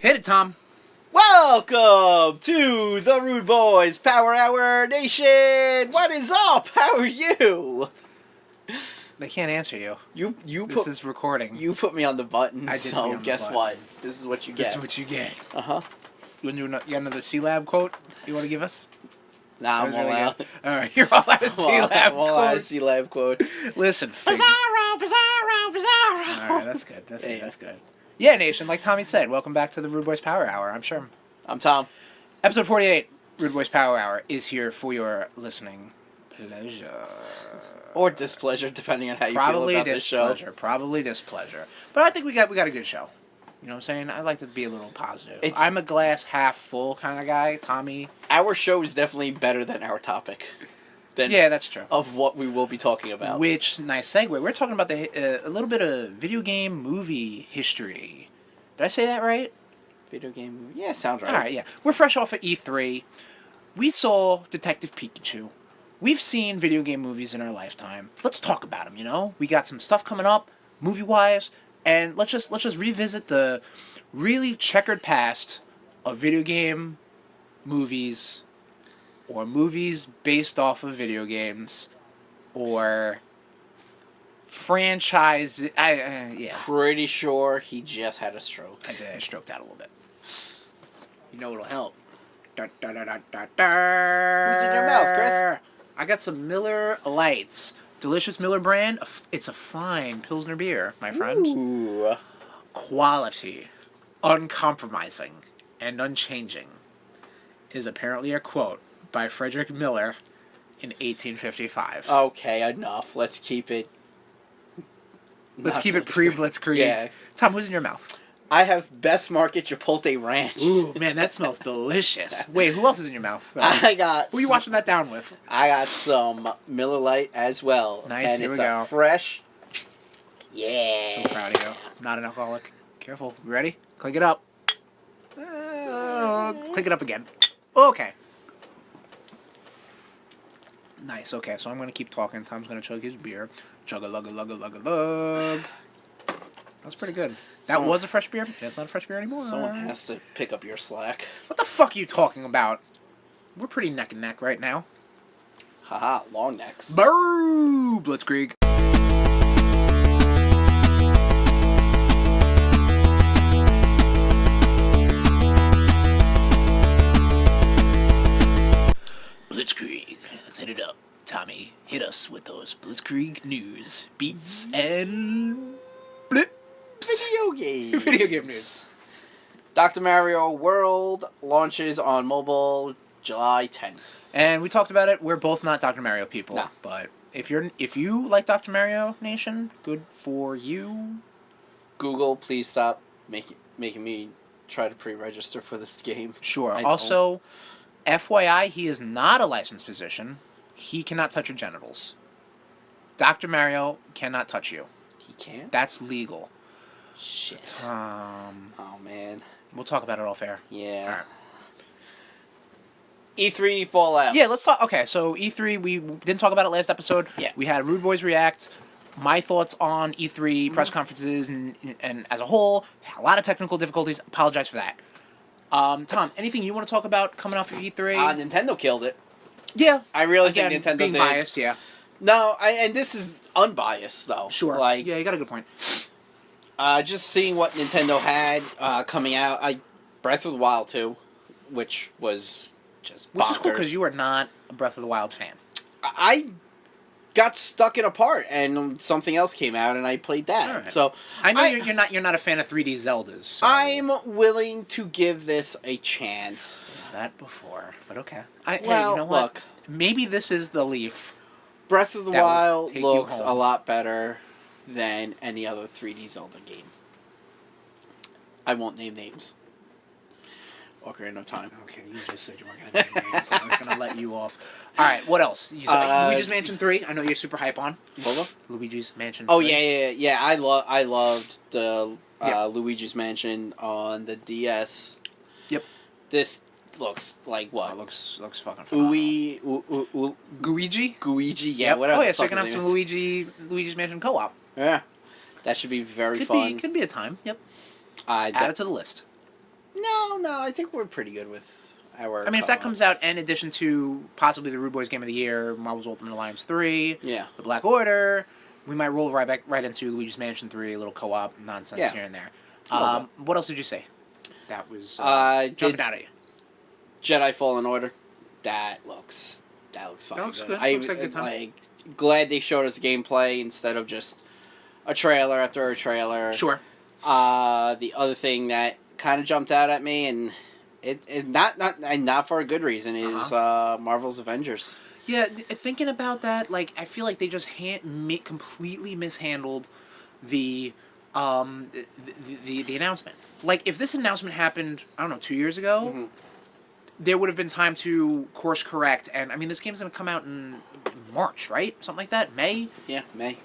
Hit it, Tom. Welcome to the Rude Boys Power Hour Nation. What is up? How are you? They can't answer you. This is recording. You put me on the button. I did so put you on the guess button. what? This is what you get. This is what you get. Uh-huh. You got another C-Lab quote you want to give us? Nah, I'm all out. All right, you're all out of C-Lab quotes. I'm all out of C-Lab quotes. Listen, Bizarro, bizarro, bizarro. All right, that's good. That's good. Yeah, Nation, like Tommy said, welcome back to the Rude Boys Power Hour. I'm Sherm. I'm Tom. Episode 48, Rude Boys Power Hour, is here for your listening pleasure. Or displeasure, depending on how you feel about this show. Probably displeasure. But I think we got a good show. You know what I'm saying? I like to be a little positive. I'm a glass half full kind of guy. Tommy. Our show is definitely better than our topic. Yeah, that's true. Of what we will be talking about. Which, nice segue. We're talking about a little bit of video game movie history. Did I say that right? Video game movie? Yeah, sounds right. All right, yeah. We're fresh off of E3. We saw Detective Pikachu. We've seen video game movies in our lifetime. Let's talk about them, you know? We got some stuff coming up, movie-wise, and let's just revisit the really checkered past of video game movies, or movies based off of video games, or franchise. Yeah. Pretty sure he just had a stroke. I did. I stroked out a little bit. You know what'll help? Who's in your mouth, Chris? I got some Miller Lights. Delicious Miller brand. It's a fine Pilsner beer, my friend. Ooh. Quality, uncompromising, and unchanging is apparently a quote by Frederick Miller in 1855. Okay, enough. Let's keep it... Let's keep it pre-Blitzkrieg. Yeah. Tom, who's in your mouth? I have Best Market Chipotle Ranch. Ooh, man, that smells delicious. Wait, who else is in your mouth? I got... Who are you washing that down with? I got some Miller Lite as well. Nice, and here it's we go. A fresh... Yeah. So proud of you. Not an alcoholic. Careful. You ready? Clink it up. Clink it up again. Okay. Nice. Okay, so I'm going to keep talking. Tom's going to chug his beer. Chug-a-lug-a-lug-a-lug-a-lug. That's pretty good. That was a fresh beer? It's not a fresh beer anymore. Someone has to pick up your slack. What the fuck are you talking about? We're pretty neck and neck right now. Haha, long necks. Boo! Blitzkrieg. Blitzkrieg. Let's hit it up. Tommy, hit us with those Blitzkrieg news, beats, and blips. Video game. Video game news. Dr. Mario World launches on mobile July 10th. And we talked about it. We're both not Dr. Mario people. No. But if you like Dr. Mario Nation, good for you. Google, please stop making me try to pre-register for this game. Sure. Also, FYI, he is not a licensed physician. He cannot touch your genitals. Dr. Mario cannot touch you. He can't? That's legal. Shit. Oh, man. We'll talk about it off air. Yeah. All right. E3 Fallout. Yeah, let's talk. Okay, so E3, we didn't talk about it last episode. Yeah. We had Rude Boys React. My thoughts on E3 press conferences and as a whole. A lot of technical difficulties. Apologize for that. Tom, anything you want to talk about coming off of E3? Nintendo killed it. Yeah. I really think Nintendo being did. biased, yeah. No, and this is unbiased, though. Sure. Like, yeah, you got a good point. Just seeing what Nintendo had coming out. Breath of the Wild 2, which was just bonkers. Which is cool, because you are not a Breath of the Wild fan. I got stuck in a part, and something else came out, and I played that. Right. So I know you're not a fan of 3D Zeldas. So. I'm willing to give this a chance. That before, but okay. Well, hey, you know what? Look, maybe this is the leaf. Breath of the Wild looks home. a lot better than any other 3D Zelda game. I won't name names. Ocarina of Time. Okay, you just said you weren't going to name names, so I'm just going to let you off. All right, what else? You said Luigi's Mansion 3. I know you're super hype on. Luigi's Mansion 3. Oh, yeah. I loved the Luigi's Mansion on the DS. Yep. This looks like what? It looks fucking phenomenal. Guigi, yeah, whatever. Oh, yeah, so you can have some Luigi's Mansion co-op. Yeah. That should be very fun. Could be a time, yep. Add it to the list. No, I think we're pretty good with our. I mean, if that comes co-ops. out in addition to possibly the Rude Boys Game of the Year, Marvel's Ultimate Alliance 3, Yeah. the Black Order, we might roll right into Luigi's Mansion 3, a little co-op nonsense Yeah. here and there. A little What else did you say? That was jumping out at you. Jedi Fallen Order. That looks fucking looks good. good. I Looks like a good time. like glad they showed us gameplay instead of just a trailer after a trailer. Sure. The other thing that kind of jumped out at me, and it not for a good reason, is Marvel's Avengers. Yeah, thinking about that, like, I feel like they just completely mishandled the announcement. Like, if this announcement happened, I don't know, 2 years ago, Mm-hmm. there would have been time to course correct. And, I mean, this game's going to come out in March, right? Something like that? May? Yeah, May.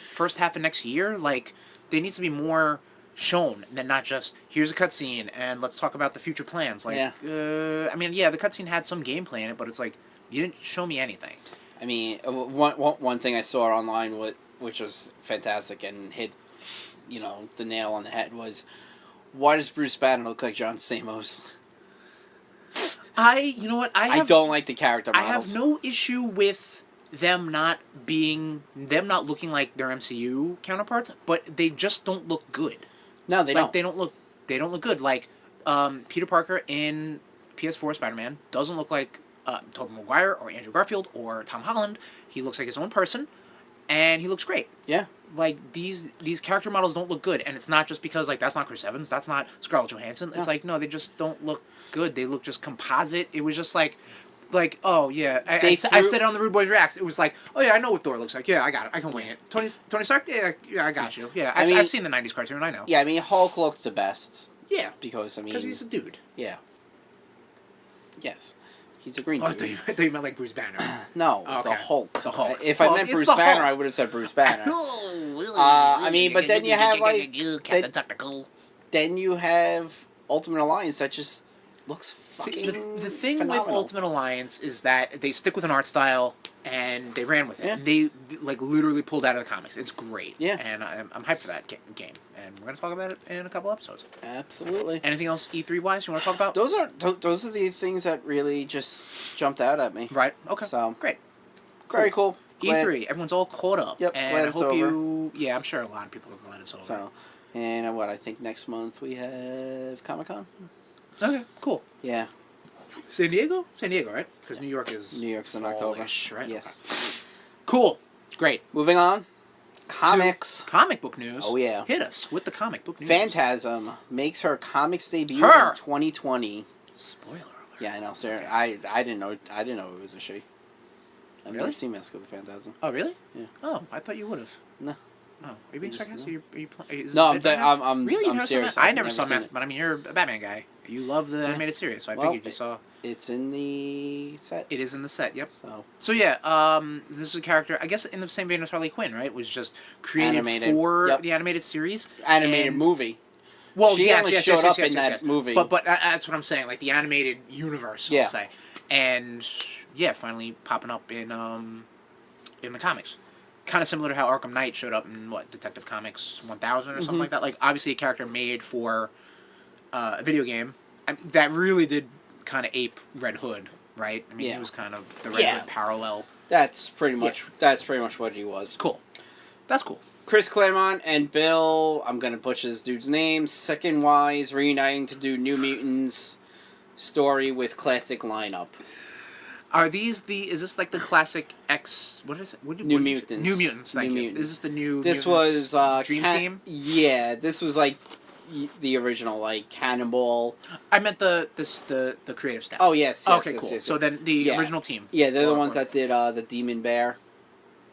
First half of next year? Like, there needs to be more shown than not just, here's a cutscene, and let's talk about the future plans. Like, I mean, yeah, the cutscene had some gameplay in it, but it's like, you didn't show me anything. I mean, one thing I saw online, which was fantastic and hit, the nail on the head, was, why does Bruce Banner look like John Stamos? You know what? I don't like the character I models. have no issue with them not looking like their MCU counterparts, but they just don't look good. No, they don't. They don't look good. Like, Peter Parker in PS4 Spider-Man doesn't look like Tobey Maguire or Andrew Garfield or Tom Holland. He looks like his own person, and he looks great. Yeah. Like, these character models don't look good, and it's not just because, like, that's not Chris Evans, that's not Scarlett Johansson. It's like, no, they just don't look good. They look just composite. It was just like, oh, yeah. I said it on the Rude Boys Reacts. It was like, oh, yeah, I know what Thor looks like. Yeah, I got it. I can wing it. Tony Stark? Yeah, I got you. Yeah, I've seen the 90s cartoon. I know. Yeah, I mean, Hulk looked the best. Yeah. Because he's a dude. Yeah. Yes. He's a green Oh, dude. I thought you meant like Bruce Banner. No, Okay. the Hulk. The Hulk. If I meant it's Bruce the Banner, Hulk. I would have said Bruce Banner. I mean, but then you have, like... Then you have Ultimate Alliance that just looks fucking the thing phenomenal. with Ultimate Alliance is that they stick with an art style and they ran with it. Yeah. And they like literally pulled out of the comics. It's great. Yeah. And I'm hyped for that game. And we're gonna talk about it in a couple episodes. Absolutely. Anything else E3 wise you want to talk about? Those are the things that really just jumped out at me. Right. Okay. So great. Very cool. Glad- E3. Everyone's all caught up. Yep, And glad I it's hope over. you. Yeah, I'm sure a lot of people are glad it's over. So, and I think next month we have Comic-Con. Okay. Cool. Yeah. San Diego, right? Because New York is. New York's in October. fallish, right? Yes. Okay. Cool. Great. Moving on. Comics. Comic book news. Oh, yeah. Hit us with the comic book news. Phantasm makes her comics debut Her. in 2020. Spoiler alert. Yeah, I know, sir. I didn't know it was a she. I've never Really? seen Mask of the Phantasm. Oh, really? Yeah. Oh, I thought you would have. No. Oh, are you being just- sarcastic? no. Are you is this No, a I'm bit right now? Really? I'm never saw serious. Mask? I I've never saw seen Mask, it. but I mean, you're a Batman guy. You love the Yeah. animated series, so I Well, figured you saw. It's in the set. It is in the set. Yep. So Yeah, this is a character. I guess in the same vein as Harley Quinn, right? Was just created Animated. for Yep. the animated series. animated And- movie. Well, She yes, only yes, showed yes, yes, up yes, in yes, that yes. movie. But that's what I'm saying. Like the animated universe, Yeah. I'll say, and yeah, finally popping up in the comics. Kind of similar to how Arkham Knight showed up in Detective Comics 1000 or something like that. Like obviously a character made for a video game that really did kind of ape Red Hood, right? I mean, Yeah. he was kind of the Red Yeah. Hood parallel. That's pretty much what he was. Cool. That's cool. Chris Claremont and Bill, I'm gonna butcher this dude's name, Second Wise reuniting to do New Mutants story with classic lineup. Are these is this like the classic X? What is it? New Mutants. New Mutants. Thank New you. Mutants. Is this the new? This Mutants was Dream Team. Yeah, this was like the original, like Cannonball. I meant the creative staff. Oh yes. Okay, yes, cool. yes, So yes. then the Yeah. original team. Yeah, they're the Or- ones or- that did the Demon Bear,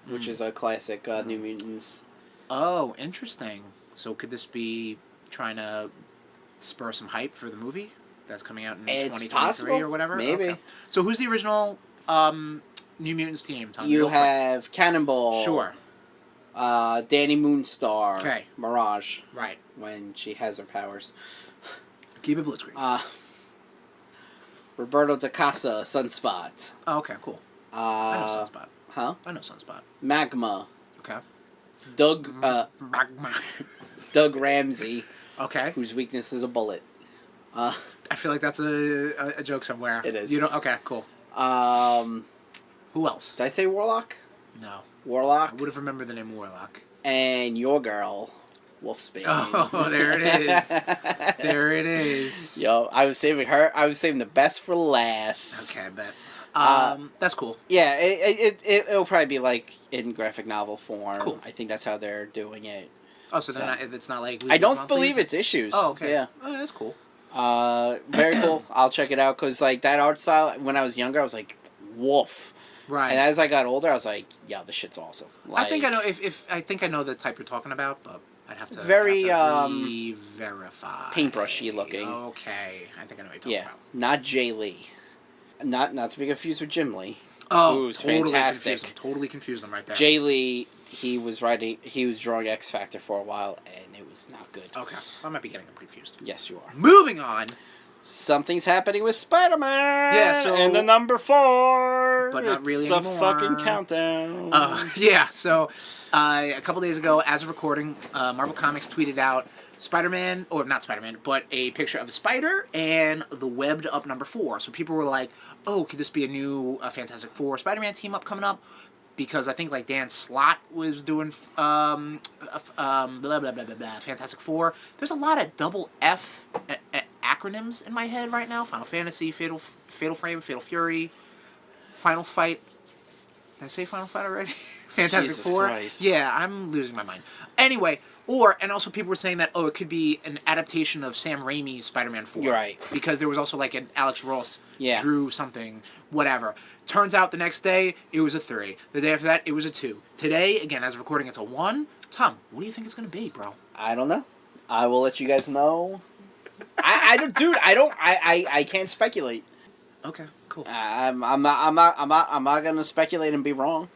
which is a classic New Mutants. Oh, interesting. So could this be trying to spur some hype for the movie that's coming out in It's 2023 possible. or whatever? Maybe. Okay. So who's the original New Mutants team? Tell me You real quick. have Cannonball. Sure. Danny Moonstar. Okay. Mirage. Right. When she has her powers. Keep it blitzkrieg. Roberto da Casa, Sunspot. Oh, okay, cool. I know Sunspot. Huh? I know Sunspot. Magma. Okay. Doug Ramsey, Okay. whose weakness is a bullet. Uh, I feel like that's a joke somewhere. It is. You don't? Okay, cool. um, Who else? did I say Warlock? No. Warlock. I would have remembered the name Warlock. And your girl, Wolfsbane. Oh, there it is. There it is. Yo, I was saving her. I was saving the best for last. Okay, I bet. That's cool. Yeah, it'll probably be like in graphic novel form. Cool. I think that's how they're doing it. Oh, so it's not like... I don't believe it's issues. Oh, okay. Yeah. Oh, that's cool. Very cool. I'll check it out because like that art style. When I was younger, I was like, woof. Right. And as I got older, I was like, yeah, this shit's awesome. Like, I think I know if I think I know the type you're talking about, but I'd have to verify. Paintbrushy looking. Okay, I think I know what you're talking about. Not Jay Lee. Not to be confused with Jim Lee. Oh, who's fantastic. Totally confused him right there. Jay Lee, he was drawing X Factor for a while, and it was not good. Okay, I might be getting him confused. Yes, you are. Moving on. Something's happening with Spider-Man. Yeah, so and the number 4, but not really it's anymore. a fucking countdown. Yeah. So, a couple days ago, as of recording, Marvel Comics tweeted out Spider-Man, or not Spider-Man, but a picture of a spider and the webbed up number 4. So people were like, "Oh, could this be a new Fantastic Four Spider-Man team up coming up?" Because I think like Dan Slott was doing blah blah blah blah blah Fantastic Four. There's a lot of double F acronyms in my head right now. Final Fantasy, Fatal Frame, Fatal Fury, Final Fight. Did I say Final Fight already? Fantastic Jesus Four. Christ. Yeah, I'm losing my mind. Anyway, and also people were saying that it could be an adaptation of Sam Raimi's Spider-Man 4. You're right. Because there was also like an Alex Ross Yeah. drew something, whatever. Turns out the next day, it was a 3. The day after that, it was a 2. Today, again, as of recording, it's a 1. Tom, what do you think it's going to be, bro? I don't know. I will let you guys know. I can't speculate. Okay, cool. I'm not gonna speculate and be wrong.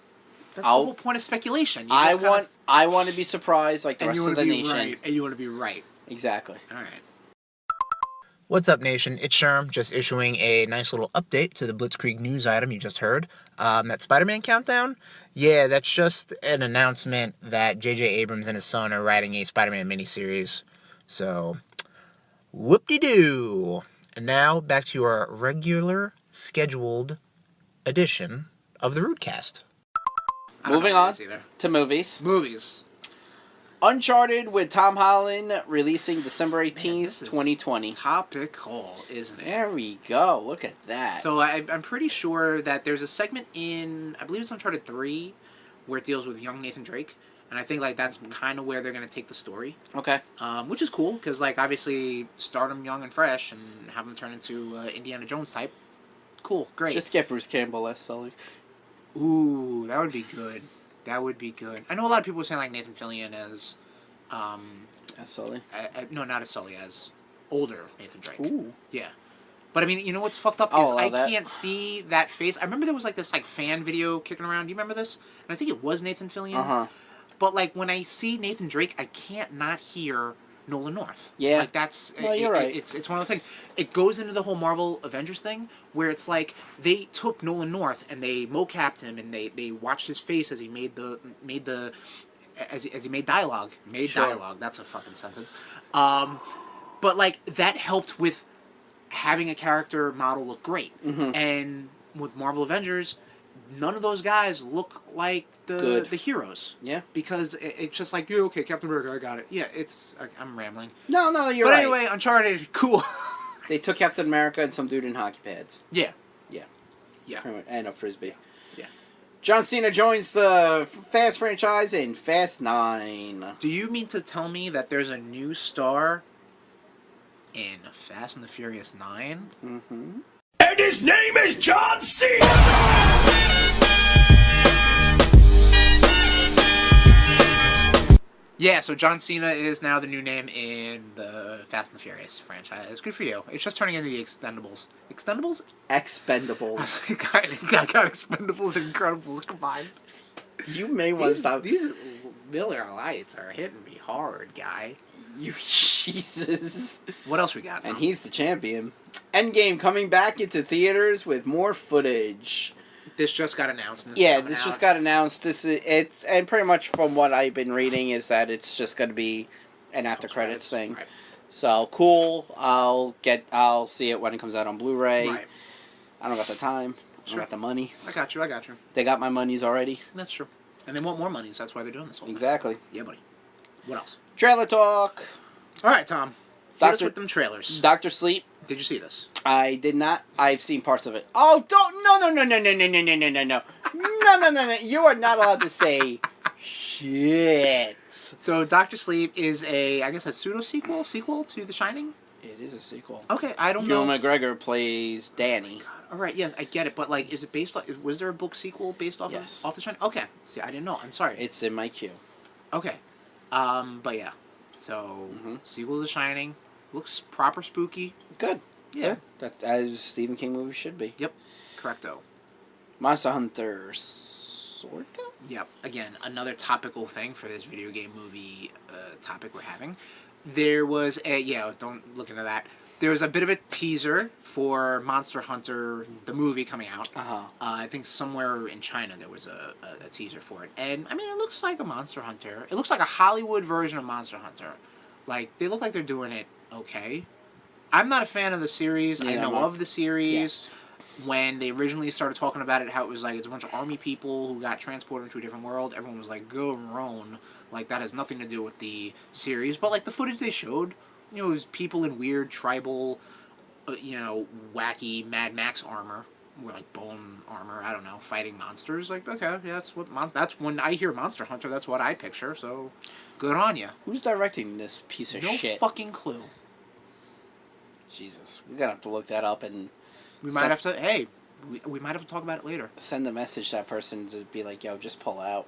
That's the whole point of speculation. You I just want to be surprised like the rest of the nation. Right, and you want to be right. Exactly. All right. What's up, nation? It's Sherm, just issuing a nice little update to the Blitzkrieg news item you just heard. That Spider-Man countdown? Yeah, that's just an announcement that J.J. Abrams and his son are writing a Spider-Man miniseries. So, whoop-de-doo! And now, back to your regular, scheduled edition of the Rootcast. Moving on to movies. Movies. Uncharted with Tom Holland releasing December 18th, 2020. Topical, isn't it? There we go. Look at that. So I'm pretty sure that there's a segment in, I believe it's Uncharted 3, where it deals with young Nathan Drake. And I think like that's kind of where they're going to take the story. Okay. Which is cool, because like obviously start him young and fresh and have him turn into Indiana Jones type. Cool, great. Just get Bruce Campbell as Sully. Ooh, that would be good. That would be good. I know a lot of people are saying like Nathan Fillion as Sully. No, not as Sully, as older Nathan Drake. Ooh. Yeah. But I mean, you know what's fucked up is I can't see that face. I remember there was like this like fan video kicking around. Do you remember this? And I think it was Nathan Fillion. Uh-huh. But like when I see Nathan Drake, I can't not hear Nolan North. Yeah. Like that's No, you're right. It's one of the things. It goes into the whole Marvel Avengers thing where it's like they took Nolan North and they mocapped him and they watched his face as he made as he made dialogue. Sure. Dialogue. That's a fucking sentence. But like that helped with having a character model look great. Mm-hmm. And with Marvel Avengers, none of those guys look like the heroes. Yeah. Because it's just like, yeah, okay, Captain America, I got it. Yeah, I'm rambling. No, you're right. But anyway, Uncharted, cool. They took Captain America and some dude in hockey pads. Yeah. Yeah. Yeah. And a Frisbee. Yeah. John Cena joins the Fast franchise in Fast 9. Do you mean to tell me that there's a new star in Fast and the Furious 9? Mm-hmm. And his name is John Cena! Yeah, so John Cena is now the new name in the Fast and the Furious franchise. Good for you. It's just turning into the Expendables. Expendables? Expendables. got Expendables and Incredibles combined. You may want to stop. These Miller Lights are hitting me hard, guy. You Jesus. What else we got, Tom? And he's the champion. Endgame coming back into theaters with more footage. This just got announced. And This just got announced. And pretty much from what I've been reading is that it's just going to be an after credits thing. Right. So cool. I'll see it when it comes out on Blu-ray. Right. I don't got the time. I Sure. don't got the money. I got you. They got my monies already. That's true. And they want more monies. That's why they're doing this whole thing. Exactly. Yeah, buddy. What else? Trailer talk. All right, Tom. Hit us Doctor- with them trailers. Doctor Sleep. Did you see this? I did not. I've seen parts of it. Oh, don't! No! No! You are not allowed to say shit. So, Doctor Sleep is I guess a sequel to The Shining? It is a sequel. Okay, I don't Ewan know. McGregor plays Danny. All right, yes, I get it, but like, is it based on? Was there a book sequel based off Yes. off The Shining? Okay, see, I didn't know. I'm sorry. It's in my queue. Okay, but yeah, so Mhm. sequel to The Shining looks proper spooky. Good. Yeah. That, as Stephen King movies should be. Yep, correcto. Monster Hunter, sort of? Yep. Again, another topical thing for this video game movie topic we're having. There was don't look into that. There was a bit of a teaser for Monster Hunter, the movie coming out. Uh-huh. I think somewhere in China there was a teaser for it. And, I mean, it looks like a Monster Hunter. It looks like a Hollywood version of Monster Hunter. Like, they look like they're doing it okay. I'm not a fan of the series. I Neither know am I. of the series. Yes. When they originally started talking about it, how it was like it's a bunch of army people who got transported into a different world. Everyone was like, go roan. Like, that has nothing to do with the series. But, like, the footage they showed, it was people in weird tribal, wacky Mad Max armor. Or, like, bone armor, I don't know, fighting monsters. Like, okay, yeah, that's when I hear Monster Hunter, that's what I picture. So, good on you. Who's directing this piece of No shit? fucking clue. Jesus. We're gonna have to look that up and We might have to, hey, we might have to talk about it later. send a message to that person to be like, yo, just pull out.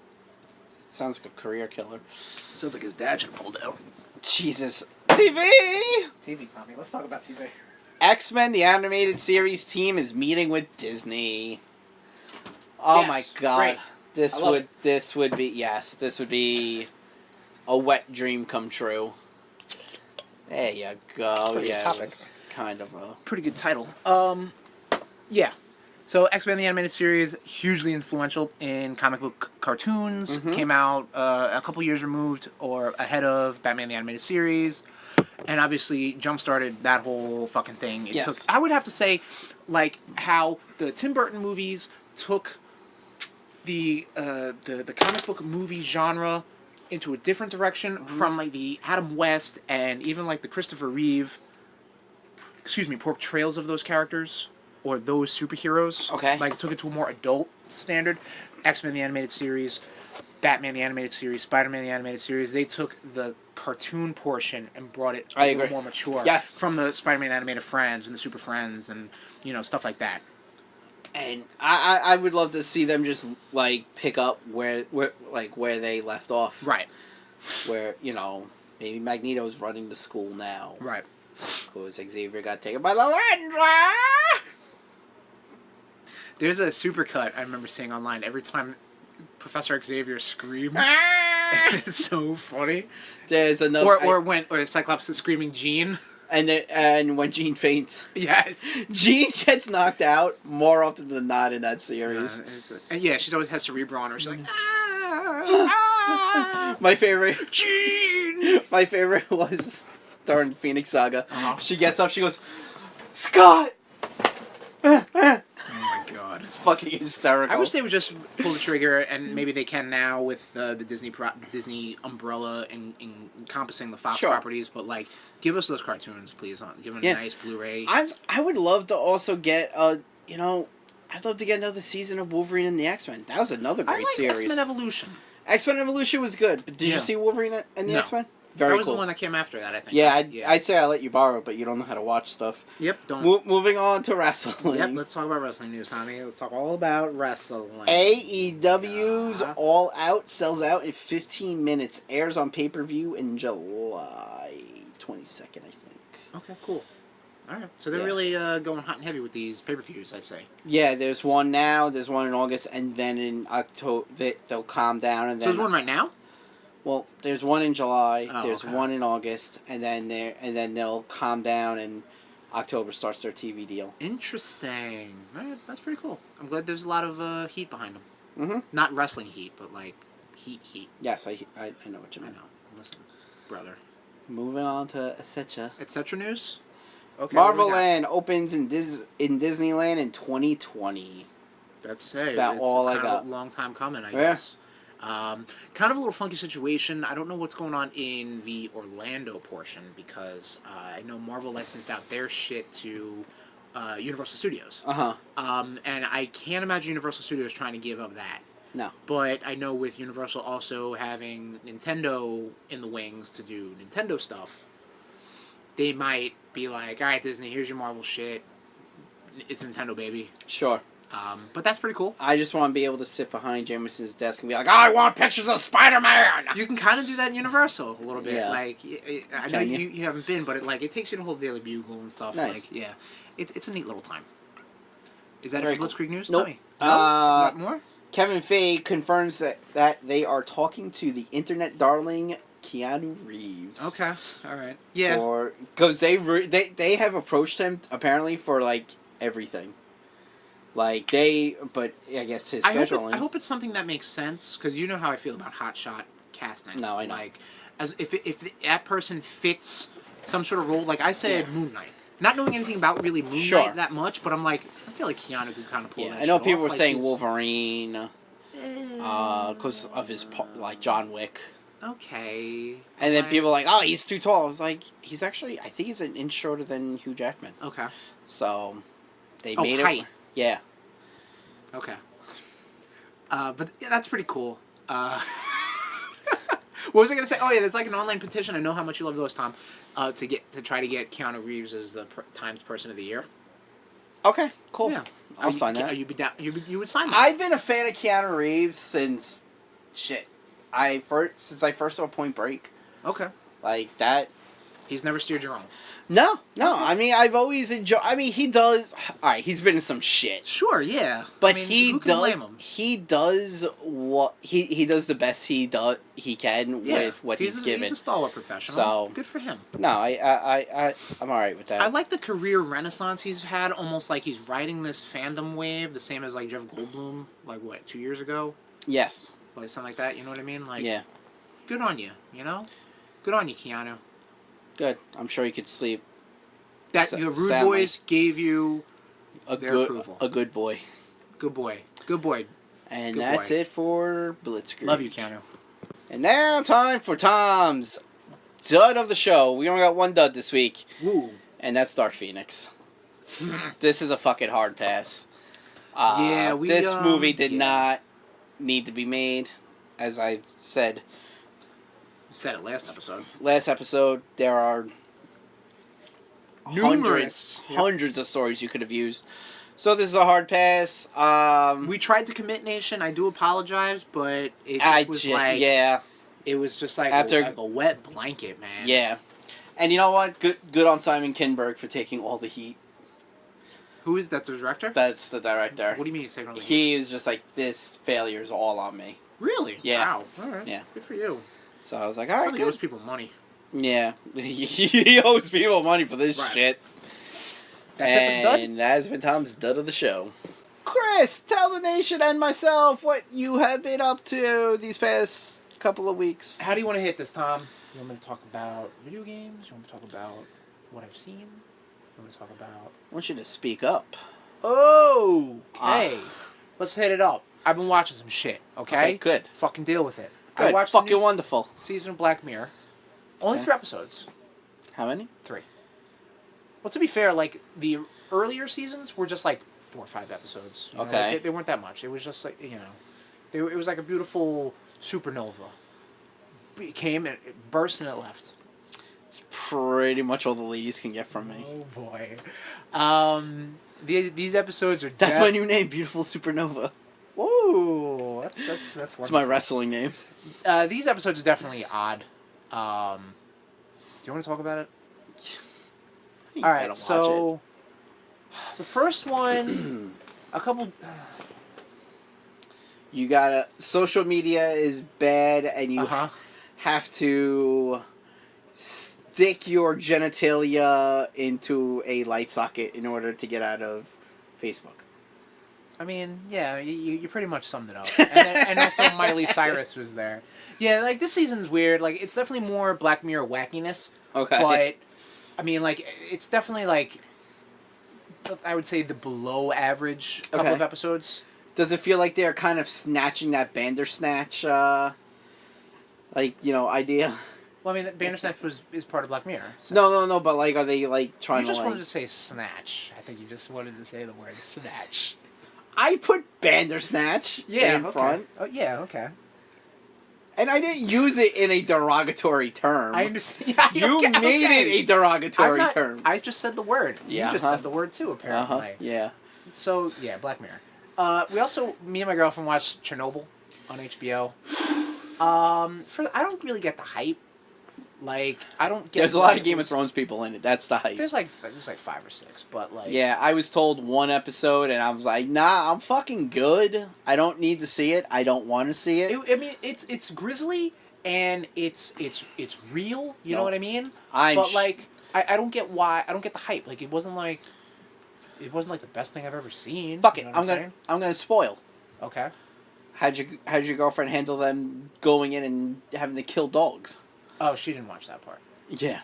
It sounds like a career killer. Sounds like his dad should have pulled out. Jesus. TV! TV, Tommy. Let's talk about TV. X-Men, the animated series team, is meeting with Disney. Oh Yes, my god. great. This I love would be a wet dream come true. There you go. Pretty good Yeah, topic. it's kind of a Pretty good title. Yeah. So X-Men the Animated Series, hugely influential in comic book cartoons. Came out a couple years removed or ahead of Batman the Animated Series. And obviously jump-started that whole fucking thing. It Yes. took, I would have to say, like, how the Tim Burton movies took the comic book movie genre into a different direction from, like, the Adam West and even, like, the Christopher Reeve portrayals of those characters or those superheroes. Okay. Like, took it to a more adult standard. X-Men the Animated Series, Batman the Animated Series, Spider-Man the Animated Series, they took the cartoon portion and brought it I a little agree. more mature. Yes. From the Spider-Man Animated Friends and the Super Friends and, stuff like that. And I would love to see them just like pick up where they left off. Right. Where, maybe Magneto's running the school now. Right. Because Xavier got taken by Lalandra. There's a supercut I remember seeing online every time Professor Xavier screams. It's so funny. There's another Or Cyclops is screaming Jean. and when Jean faints. Yes. Jean gets knocked out more often than not in that series. And yeah, she always has Cerebro on her. She's like, ah, My favorite Jean! my favorite was during Phoenix Saga. Uh-huh. She gets up, she goes, Scott! Oh my god. It's fucking hysterical. I wish they would just pull the trigger, and maybe they can now with the Disney umbrella and encompassing the Fox Sure. properties. But like, give us those cartoons, please. Give them a nice Blu-ray. I would love to also get I'd love to get another season of Wolverine and the X-Men. That was another I great like series. X-Men Evolution. X-Men Evolution was good, but did you Yeah. see Wolverine and the No. X-Men? That Very was cool. the one that came after that, I think. Yeah, I'd say I let you borrow it, but you don't know how to watch stuff. Yep. Don't. Moving on to wrestling. Yep. Let's talk about wrestling news, Tommy. Let's talk all about wrestling. AEW's Yeah. All Out sells out in 15 minutes. Airs on pay-per-view in July 22nd, I think. Okay. Cool. All right. So they're Yeah. really going hot and heavy with these pay-per-views, I say. Yeah, there's one now, there's one in August, and then in October they'll calm down. And So then there's one right now. well, there's one in July, Oh, there's okay. one in August, and then they'll calm down, and October starts their TV deal. Interesting. All right, that's pretty cool. I'm glad there's a lot of heat behind them. Mm-hmm. Not wrestling heat, but like heat. Yes, I know what you I mean. know. Listen, brother. Moving on to etc. Etc. news. Okay. Marvel what do we got? Land opens in Disneyland in 2020. That's about it's all I kind of got. a long time coming, I Yeah. guess. Kind of a little funky situation. I don't know what's going on in the Orlando portion because I know Marvel licensed out their shit to Universal Studios. And I can't imagine Universal Studios trying to give up that. No. But I know with Universal also having Nintendo in the wings to do Nintendo stuff, they might be like, all right, Disney, here's your Marvel shit. It's Nintendo, baby. Sure. But that's pretty cool. I just want to be able to sit behind Jameson's desk and be like, I want pictures of Spider-Man! You can kind of do that in Universal a little bit. Yeah. Like, I know Can you? you haven't been, but it takes you to whole Daily Bugle and stuff. Nice. Like, yeah. It's a neat little time. Is that Very it for Blitzkrieg News? Nope. Tell me. No? You got more? Kevin Feige confirms that they are talking to the internet darling Keanu Reeves. Okay. All right. Yeah. Because they have approached him apparently for like everything. But I guess his scheduling. I hope it's something that makes sense because you know how I feel about hotshot casting. No, I know. Like, as if that person fits some sort of role. Like I said, Moon Knight. Not knowing anything about really Moon Sure. Knight that much, but I'm like, I feel like Keanu could kind of pull that. I know shit people off. were Like, saying he's- Wolverine, because of his like John Wick. Okay. And then Fine. people were like, oh, he's too tall. I was like, he's actually, I think he's an inch shorter than Hugh Jackman. Okay. So, they Oh, made height. it. Yeah. Okay. But yeah, that's pretty cool. What was I gonna say? Oh yeah, there's like an online petition. I know how much you love those, Tom. To try to get Keanu Reeves as the Times Person of the Year. Okay, cool. Yeah. I'll sign that. You be down? You would sign that? I've been a fan of Keanu Reeves since, since I first saw Point Break. Okay. Like, that. He's never steered you wrong. No. I mean, I've always enjoyed. I mean, he does. All right, he's been in some shit, Sure. Yeah. but I mean, he who can blame does. him? He does what he does the best he can Yeah. with what he's given. He's a stalwart professional. So- Good for him. No, I'm all right with that. I like the career renaissance he's had. Almost like he's riding this fandom wave, the same as like Jeff Goldblum, like what 2 years ago, Yes. like something like that. You know what I mean? Like, Yeah. good on you. You know, good on you, Keanu. Good. I'm sure he could sleep. That the Rude Sadly. Boys gave you A their good, approval. a good boy. Good boy. Good boy. And Good that's boy. it for Blitzkrieg. Love you, Keanu. And now time for Tom's dud of the show. We only got one dud this week, Woo. and that's Dark Phoenix. This is a fucking hard pass. Yeah, this movie did yeah. not need to be made. As I said Said it last episode. last episode, there are Numerous. hundreds of stories you could have used. So this is a hard pass. We tried to commit Nation. I do apologize, but it just was like yeah. it was just like After- like a wet blanket, man. Yeah. And you know what? Good on Simon Kinberg for taking all the heat. Who is that? The director? That's the director. What do you mean he's taking all the heat? He is just like, this failure is all on me. Really? Yeah. Wow. All right. Yeah. Good for you. So I was like, all right, Probably good. owes people money. Yeah. He owes people money for this Right. shit. That's it for the dud? And that has been Tom's dud of the show. Chris, tell the nation and myself what you have been up to these past couple of weeks. How do you want to hit this, Tom? You want me to talk about video games? You want me to talk about what I've seen? You want me to talk about... I want you to speak up. Okay. Let's hit it up. I've been watching some shit, okay? Okay, good. Fucking deal with it. I Good. watched the Fucking new wonderful. season of Black Mirror. Only Okay. 3 episodes. How many? 3. Well, to be fair, like, the earlier seasons were just, like, 4 or 5 episodes. You know, Okay. like, they weren't that much. It was just, like, you know... It was like a beautiful supernova. It came, and it burst, and it left. It's pretty much all the ladies can get from me. Oh, boy. These episodes are... That's my new name, Beautiful Supernova. Ooh, that's It's wonderful. my wrestling name. These episodes are definitely odd. Do you want to talk about it? You All gotta right, watch so the first one, a couple. You gotta. Social media is bad, and you have to stick your genitalia into a light socket in order to get out of Facebook. I mean, yeah, you pretty much summed it up. And also Miley Cyrus was there. Yeah, like, this season's weird. Like, it's definitely more Black Mirror wackiness. Okay. But, I mean, like, it's definitely, like, I would say the below average couple Okay. of episodes. Does it feel like they're kind of snatching that Bandersnatch, idea? Well, I mean, Bandersnatch is part of Black Mirror. So. No, but, like, are they, like, trying You just to, wanted to say snatch. I think you just wanted to say the word snatch. I put Bandersnatch in front. Oh, yeah, okay. And I didn't use it in a derogatory term. I understand. Yeah, You okay, made okay. it a derogatory term. I just said the word. Yeah, You just said the word too, apparently. Yeah. So, yeah, Black Mirror. Me and my girlfriend watched Chernobyl on HBO. I don't really get the hype. Like, I don't get. There's a lot of Game of Thrones people in it. That's the hype. There's like 5 or 6, but like. Yeah, I was told one episode, and I was like, nah, I'm fucking good. I don't need to see it. I don't want to see it. I mean, it's grisly and it's real. You know what I mean? I don't get why. I don't get the hype. Like, it wasn't like the best thing I've ever seen. Fuck you it. know what I'm gonna spoil. Okay. How'd your girlfriend handle them going in and having to kill dogs? Oh, she didn't watch that part. Yeah.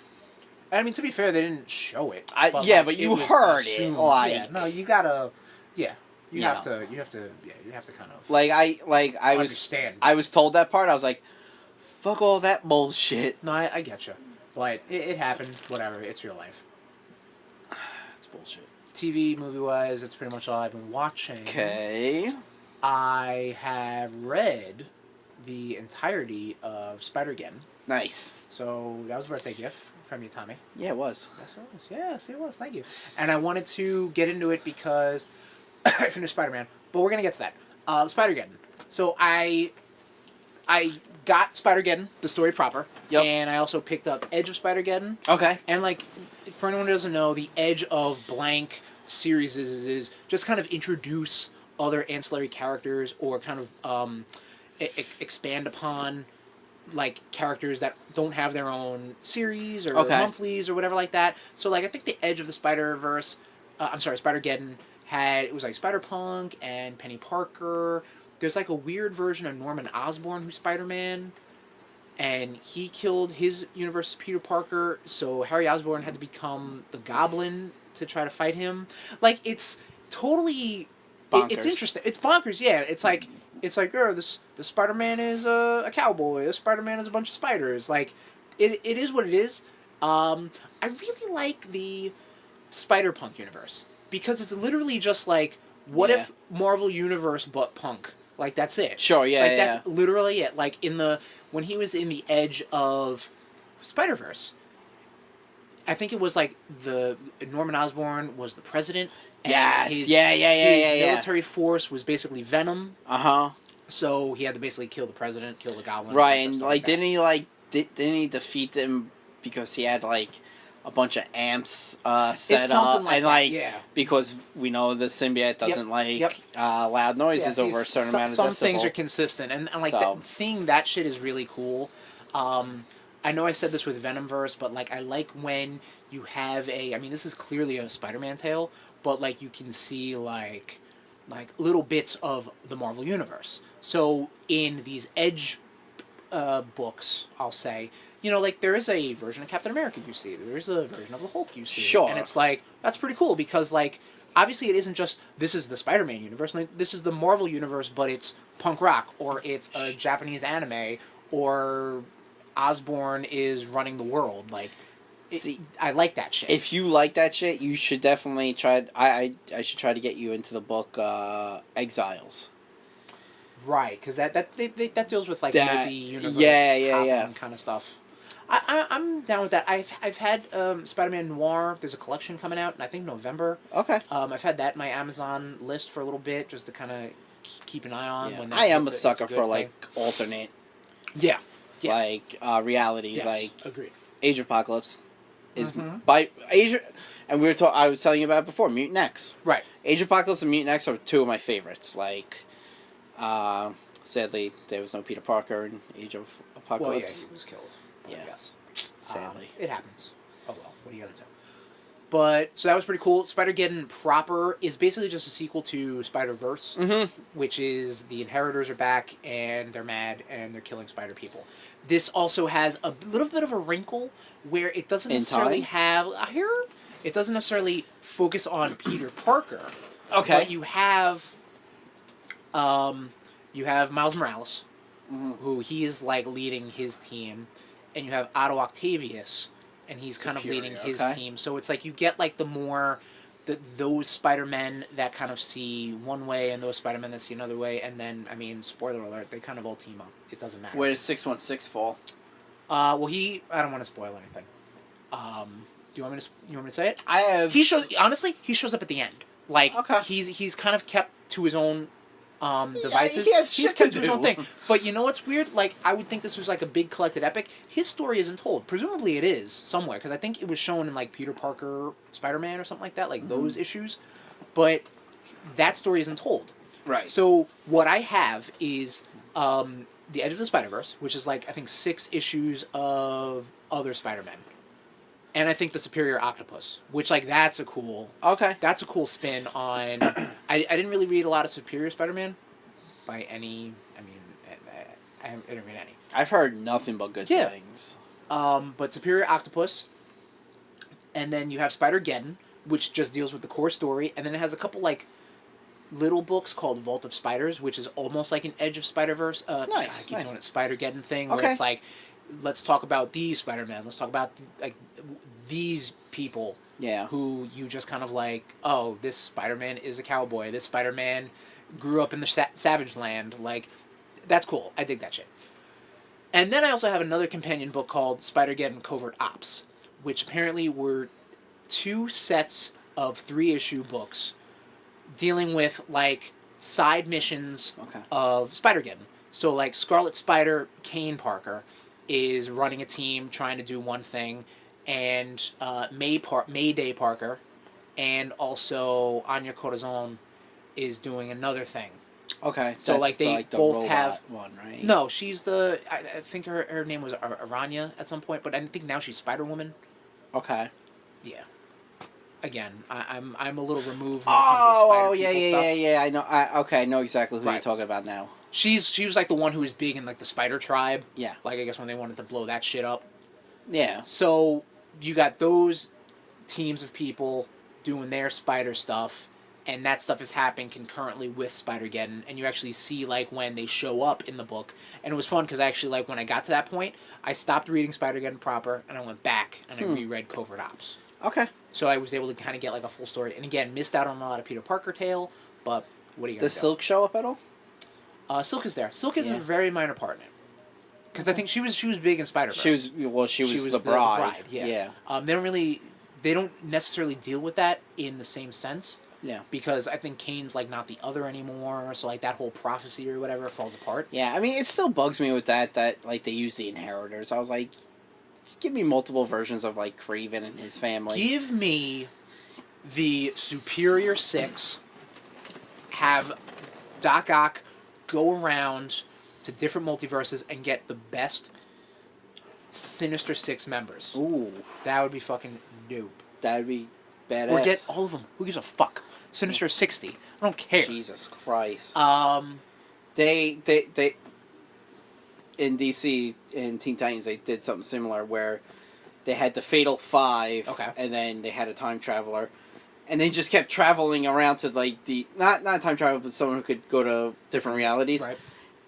I mean, to be fair, they didn't show it. But you was heard assumed. it. Like, yeah, no, you gotta. Yeah, you have know. to. You have to kind of. I understand. I was told that part. I was like, fuck all that bullshit. No, I get you, but it happened. Whatever. It's real life. It's bullshit. TV, movie wise, that's pretty much all I've been watching. Okay. I have read the entirety of Spider-Geddon. Nice. So that was a birthday gift from you, Tommy. Yeah, it was. Yes, it was. Yes, it was. Thank you. And I wanted to get into it because I finished Spider-Man, but we're gonna get to that. Spider-Geddon. So I got Spider-Geddon, the story proper. Yep. And I also picked up Edge of Spider-Geddon. Okay. And like, for anyone who doesn't know, the Edge of blank series is just kind of introduce other ancillary characters or kind of expand upon like characters that don't have their own series or monthlies or whatever like that. So like I think the Edge of the Spider-Verse, Spider-Geddon it was like Spider-Punk and Penny Parker. There's like a weird version of Norman Osborn who's Spider-Man, and he killed his universe's Peter Parker, so Harry Osborn had to become the Goblin to try to fight him. Like, it's totally it's interesting. It's bonkers, yeah. It's like the Spider-Man is a cowboy. The Spider-Man is a bunch of spiders. Like, it is what it is. I really like the Spider-Punk universe because it's literally just like, what if Marvel Universe but Punk? Like, that's it. Sure, yeah, like, that's literally it. Like, when he was in the Edge of Spider-Verse, I think it was like the Norman Osborn was the president. And his military force was basically Venom. So he had to basically kill the president, kill the Goblin. Right, and like, didn't he defeat them because he had like a bunch of amps set up, like and like because we know the symbiote doesn't loud noises over a certain amount of some decibel. Things are consistent, and like seeing that shit is really cool. I know I said this with Venomverse, but like I like when you have this is clearly a Spider-Man tale, but like you can see like little bits of the Marvel Universe. So in these Edge books, I'll say, like there is a version of Captain America you see. There is a version of the Hulk you see. Sure. And it's like, that's pretty cool because like, obviously it isn't just, this is the Spider-Man universe. Like, this is the Marvel universe, but it's punk rock, or it's a Japanese anime, or Osborn is running the world. Like, I like that shit. If you like that shit, you should definitely try. I should try to get you into the book Exiles. Right, because that deals with like multi-universe kind of stuff. I'm down with that. I've had Spider-Man Noir. There's a collection coming out in I think November. Okay. I've had that in my Amazon list for a little bit just to kind of keep an eye on. Yeah. When I am a sucker for like alternate. Yeah. Like realities. Yes. Like Agreed. Age of Apocalypse is by Asia, and I was telling you about it before. Mutant X. Right. Age of Apocalypse and Mutant X are two of my favorites. Like, sadly, there was no Peter Parker in Age of Apocalypse. Well, yeah, he was killed. Yeah. I guess. Sadly. It happens. Oh well, what are you gonna do? But, so that was pretty cool. Spider-Geddon proper is basically just a sequel to Spider-Verse, which is the Inheritors are back, and they're mad, and they're killing spider people. This also has a little bit of a wrinkle, where it doesn't necessarily have... It doesn't necessarily focus on Peter Parker. Okay. But you have Miles Morales, who he is, like, leading his team, and you have Otto Octavius, and he's kind of leading his team. So it's like you get like those Spider-Men that kind of see one way and those Spider-Men that see another way. And then, I mean, spoiler alert, they kind of all team up. It doesn't matter. Where does 616 fall? I don't want to spoil anything. Do you want me to say it? I have... He shows up at the end. Like, he's kind of kept to his own devices. He has shit to do. His own thing. But you know what's weird? Like, I would think this was like a big collected epic. His story isn't told. Presumably it is somewhere, because I think it was shown in like Peter Parker, Spider-Man, or something like that, like those issues. But that story isn't told. Right. So what I have is The Edge of the Spider-Verse, which is like I think 6 issues of other Spider-Men. And I think the Superior Octopus, which, like, that's a cool spin on... I didn't really read a lot of Superior Spider-Man by any... I mean, I didn't read any. I've heard nothing but good things. But Superior Octopus, and then you have Spider-Geddon, which just deals with the core story, and then it has a couple, like, little books called Vault of Spiders, which is almost like an Edge of Spider-Verse. Nice. Doing it Spider-Geddon thing, where it's like... Let's talk about these Spider-Man. Let's talk about like these people who you just kind of like, oh, this Spider-Man is a cowboy. This Spider-Man grew up in the Savage Land. Like, that's cool. I dig that shit. And then I also have another companion book called Spider-Geddon Covert Ops, which apparently were 2 sets of 3-issue books dealing with, like, side missions of Spider-Geddon. So, like, Scarlet Spider, Kane Parker... is running a team trying to do one thing, and Mayday Parker and also Anya Corazon is doing another thing. Okay. So that's they both have one, right? No, she's I think her name was Aranya at some point, but I think now she's Spider-Woman. Okay. Yeah. Again, I'm a little removed when it comes to Spider stuff. Yeah. I know. I know exactly who you're talking about now. She was like the one who was big in like the Spider Tribe. Yeah. Like I guess when they wanted to blow that shit up. Yeah. So you got those teams of people doing their spider stuff, and that stuff is happening concurrently with Spider-Geddon, and you actually see like when they show up in the book. And it was fun because actually like when I got to that point, I stopped reading Spider-Geddon proper and I went back and I reread Covert Ops. Okay. So I was able to kind of get like a full story. And again, missed out on a lot of Peter Parker tale, but what are you gonna do? Does Silk show up at all? Silk is there. Silk is a very minor part in it. Because I think she was big in Spider-Verse. She was the bride. Yeah. They don't necessarily deal with that in the same sense. Yeah. Because I think Kane's like not the other anymore, so like that whole prophecy or whatever falls apart. Yeah, I mean it still bugs me with that like they use the Inheritors. I was like, give me multiple versions of like Kraven and his family. Give me the Superior Six. Have Doc Ock go around to different multiverses and get the best Sinister Six members. Ooh. That would be fucking dope. That would be badass. Or get all of them. Who gives a fuck? Sinister 60. I don't care. Jesus Christ. They in DC, in Teen Titans, they did something similar where they had the Fatal Five, and then they had a time traveler. And they just kept traveling around to, like, the... Not time travel, but someone who could go to different realities. Right.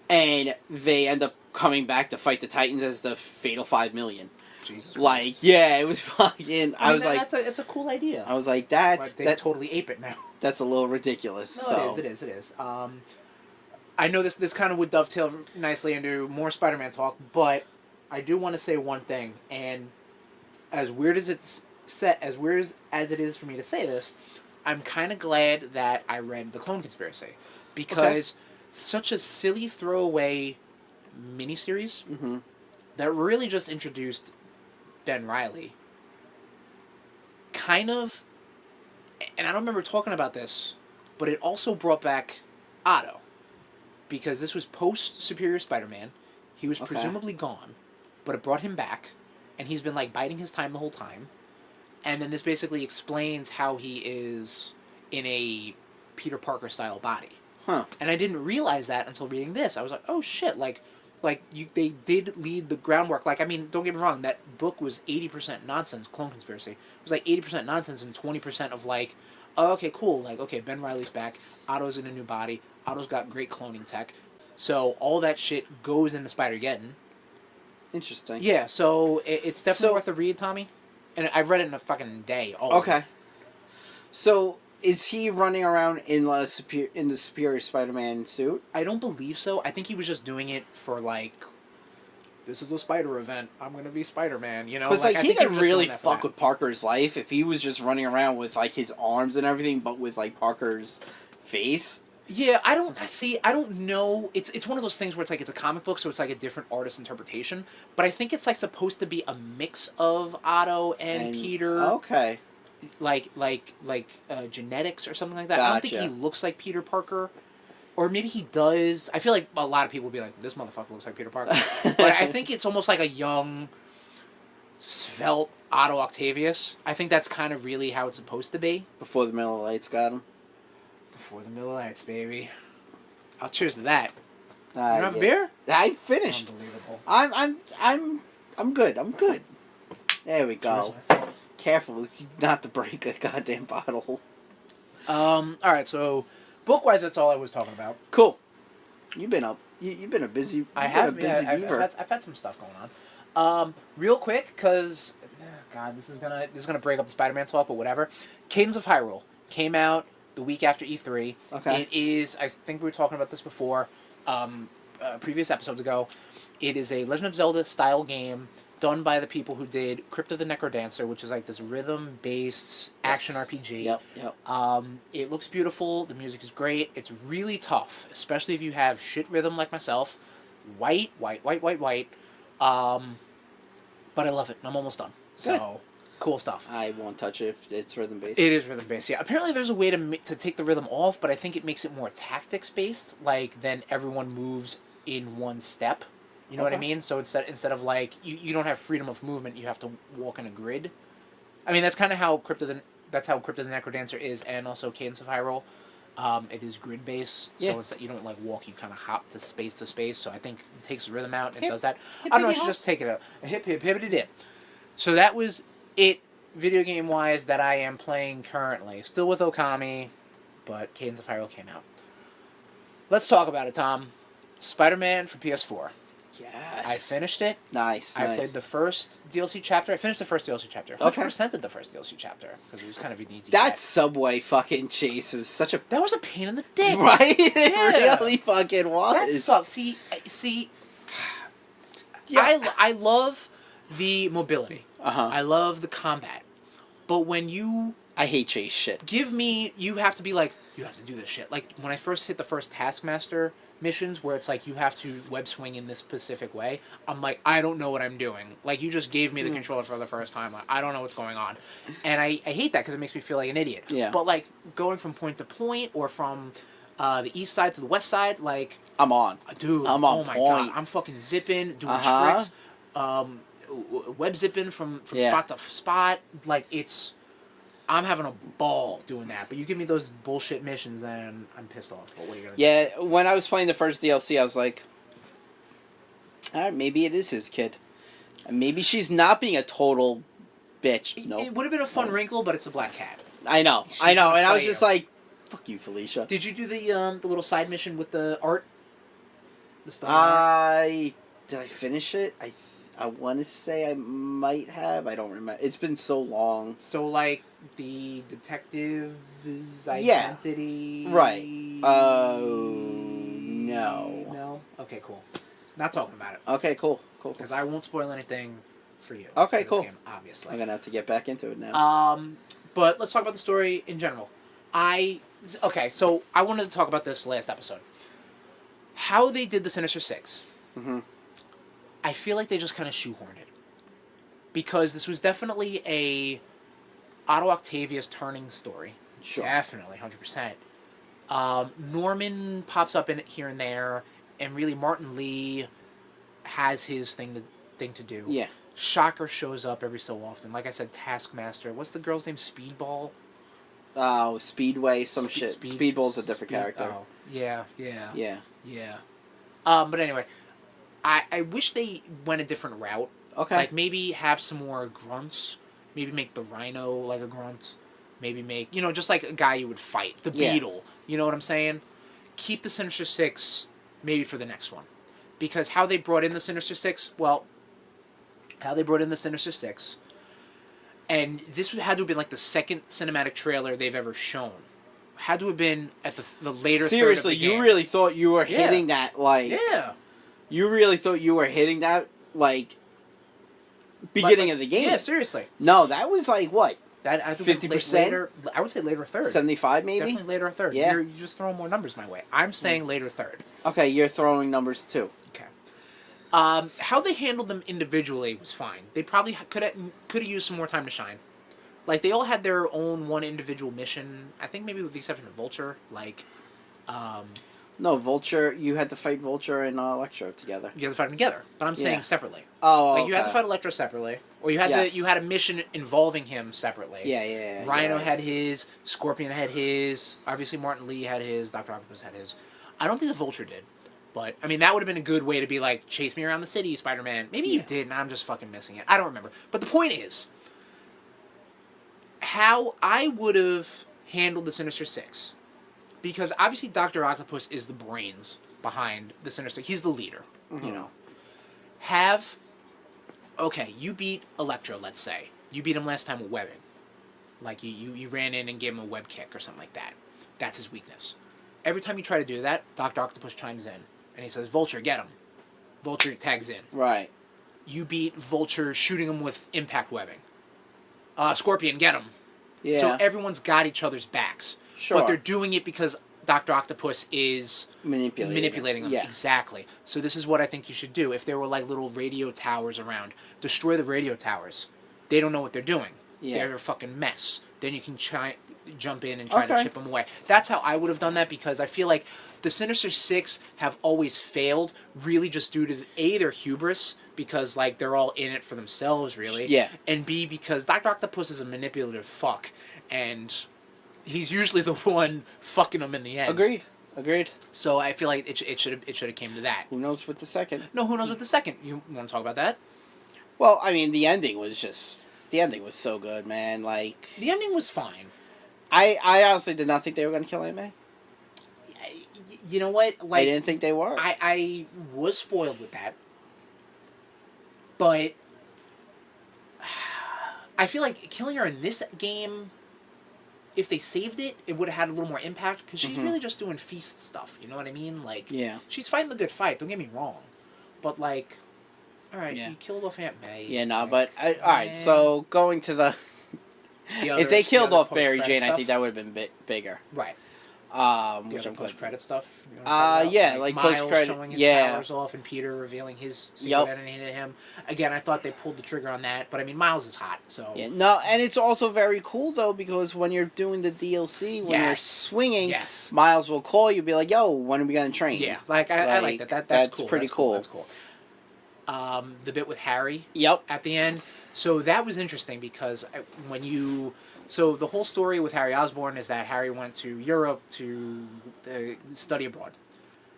And they end up coming back to fight the Titans as the Fatal 5 Million. Jesus like, Christ. Yeah, it was fucking... I was like... It's a cool idea. I was like, they totally ape it now. That's a little ridiculous. No, it is. I know this kind of would dovetail nicely into more Spider-Man talk, but I do want to say one thing, and as weird as it's... as weird as it is for me to say this, I'm kind of glad that I read The Clone Conspiracy. Because such a silly throwaway miniseries that really just introduced Ben Reilly. Kind of, and I don't remember talking about this, but it also brought back Otto. Because this was post-Superior Spider-Man. He was presumably gone, but it brought him back, and he's been like biding his time the whole time. And then this basically explains how he is in a Peter Parker style body. Huh. And I didn't realize that until reading this. I was like, oh shit, they did lead the groundwork. Like, I mean, don't get me wrong, that book was 80% nonsense, Clone Conspiracy. It was like 80% nonsense and 20% of like, oh, okay, cool. Like, okay, Ben Reilly's back. Otto's in a new body. Otto's got great cloning tech. So all that shit goes into Spider-Geddon. Interesting. Yeah, so it's definitely worth a read, Tommy. And I read it in a fucking day. Okay. So is he running around in the Superior Spider-Man suit? I don't believe so. I think he was just doing it for like, this is a spider event. I'm gonna be Spider-Man. You know, because like he could really fuck with with Parker's life if he was just running around with like his arms and everything, but with like Parker's face. Yeah, I don't know. It's one of those things where it's like it's a comic book, so it's like a different artist interpretation. But I think it's like supposed to be a mix of Otto and Peter. Okay. Like genetics or something like that. Gotcha. I don't think he looks like Peter Parker. Or maybe he does. I feel like a lot of people would be like, this motherfucker looks like Peter Parker. But I think it's almost like a young, svelte Otto Octavius. I think that's kind of really how it's supposed to be. Before the Miller Lights got him. Before the Miller Lights, baby. I'll cheers to that. You don't have a beer? I finished. Unbelievable. I'm good. I'm good. There we go. Cheers myself. Careful not to break a goddamn bottle. Alright, so book-wise, that's all I was talking about. Cool. You've been up. You've been a busy. I've had some stuff going on. Real quick, because God, this is gonna break up the Spider-Man talk, but whatever. Cadence of Hyrule came out the week after E3. Okay. It is. I think we were talking about this before, previous episodes ago. It is a Legend of Zelda style game done by the people who did Crypt of the Necrodancer, which is like this rhythm-based action RPG. Yep. It looks beautiful. The music is great. It's really tough, especially if you have shit rhythm like myself. White. But I love it. I'm almost done. So, cool stuff. I won't touch it if it's rhythm-based. It is rhythm-based, yeah. Apparently there's a way to take the rhythm off, but I think it makes it more tactics-based. Like, then everyone moves in one step. You know what I mean? So instead of like you don't have freedom of movement, you have to walk in a grid. I mean that's kind of how Crypt of the Necrodancer is, and also Cadence of Hyrule. It is grid based, so it's that you don't like walk, you kind of hop to space. So I think it takes the rhythm out and it does that. I don't know. I should just take it out. Hip it in. So that was it, video game wise, that I am playing currently. Still with Okami, but Cadence of Hyrule came out. Let's talk about it, Tom. Spider-Man for PS4. Yes. I finished it. Nice. I played the first DLC chapter. I finished the first DLC chapter. 100%ed the first DLC chapter because it was kind of an easy. That subway fucking chase was such a. That was a pain in the dick. Right? It really fucking was. That sucks. See. Yeah. I love the mobility. I love the combat, but when you. I hate chase shit. You have to be like, you have to do this shit. Like, when I first hit the first Taskmaster missions where it's like, you have to web swing in this specific way, I'm like, I don't know what I'm doing. Like, you just gave me the controller for the first time. Like, I don't know what's going on. And I hate that because it makes me feel like an idiot. Yeah. But, like, going from point to point or from the east side to the west side, like... I'm on. Dude, I'm on oh my point. God. I'm fucking zipping, doing tricks, web zipping from spot to spot. Like, it's... I'm having a ball doing that, but you give me those bullshit missions, then I'm pissed off. But what are you gonna do? Yeah, when I was playing the first DLC, I was like, alright, maybe it is his kid. And maybe she's not being a total bitch. It would have been a fun wrinkle, but it's a black cat. I know, and I was just like, fuck you, Felicia. Did you do the little side mission with the art? The stone Did I finish it? I want to say I might have. I don't remember. It's been so long. So, like, the detective's identity... Right. No. No? Okay, cool. Not talking about it. Okay, cool. Because I won't spoil anything for you. Okay, for cool. This game, obviously. I'm going to have to get back into it now. But let's talk about the story in general. Okay, so I wanted to talk about this last episode. How they did the Sinister Six. Mm-hmm. I feel like they just kind of shoehorned it. Because this was definitely a Otto Octavius turning story. Sure. Definitely, 100%. Norman pops up in it here and there, and really Martin Lee has his thing to do. Yeah. Shocker shows up every so often. Like I said, Taskmaster. What's the girl's name? Speedball? Oh, Speedway, some shit. Speedball's a different character. Oh, yeah. But anyway, I wish they went a different route. Okay. Like, maybe have some more grunts. Maybe make the Rhino like a grunt. Maybe make, just like a guy you would fight. The Beetle. You know what I'm saying? Keep the Sinister Six maybe for the next one. Because how they brought in the Sinister Six, and this had to have been like the second cinematic trailer they've ever shown. Had to have been at the later Seriously, third of the game. you really thought you were hitting that, like... Yeah. You really thought you were hitting that, like... Beginning of the game. Yeah, seriously. No, that was like, what? That I 50%? Later, I would say later third. 75 maybe? Definitely later third. Yeah. You're just throwing more numbers my way. I'm saying later third. Okay, you're throwing numbers too. Okay. How they handled them individually was fine. They probably could have used some more time to shine. Like, they all had their own one individual mission. I think maybe with the exception of Vulture. Like, No, Vulture, you had to fight Vulture and Electro together. you had to fight them together. But I'm saying separately. Oh, Like, you had to fight Electro separately. Or you had a mission involving him separately. Yeah. Rhino had his, Scorpion had his, obviously Martin Lee had his, Dr. Octopus had his. I don't think the Vulture did. But, I mean, that would have been a good way to be like, chase me around the city, Spider-Man. Maybe you did, and I'm just fucking missing it. I don't remember. But the point is, how I would have handled the Sinister Six. Because, obviously, Dr. Octopus is the brains behind the Sinister Six. He's the leader, Okay, you beat Electro, let's say. You beat him last time with webbing. Like, you ran in and gave him a web kick or something like that. That's his weakness. Every time you try to do that, Dr. Octopus chimes in. And he says, Vulture, get him. Vulture tags in. Right. You beat Vulture shooting him with impact webbing. Scorpion, get him. Yeah. So everyone's got each other's backs. Sure. But they're doing it because Dr. Octopus is manipulating them. Yeah. Exactly. So this is what I think you should do. If there were like little radio towers around, destroy the radio towers. They don't know what they're doing. Yeah. They're a fucking mess. Then you can jump in and try to chip them away. That's how I would have done that, because I feel like the Sinister Six have always failed, really just due to A, their hubris, because like they're all in it for themselves, really. Yeah. And B, because Dr. Octopus is a manipulative fuck, and he's usually the one fucking them in the end. Agreed. So I feel like it should have came to that. Who knows with the second? No, who knows with the second? You want to talk about that? Well, I mean, the ending was so good, man. Like, The ending was fine. I honestly did not think they were going to kill Aunt May. You know what? Like, I didn't think they were. I was spoiled with that. But I feel like killing her in this game, if they saved it, it would have had a little more impact, because she's really just doing feast stuff. You know what I mean? Like, she's fighting the good fight. Don't get me wrong, but like, all right, you killed off Aunt May. Yeah, no, like, but all right. So going to the, if they killed off Mary Jane, stuff. I think that would have been bigger. Right. Which I'm post credit stuff. You know like Miles post-credit, showing his powers off, and Peter revealing his secret identity to him. Again, I thought they pulled the trigger on that, but I mean, Miles is hot, so no, and it's also very cool though, because when you're doing the DLC, when you're swinging, Miles will call you, be like, "Yo, when are we gonna train?" Yeah, like I like that. That's cool. Pretty cool. That's cool. The bit with Harry. Yep. At the end, so that was interesting, because So the whole story with Harry Osborn is that Harry went to Europe to study abroad.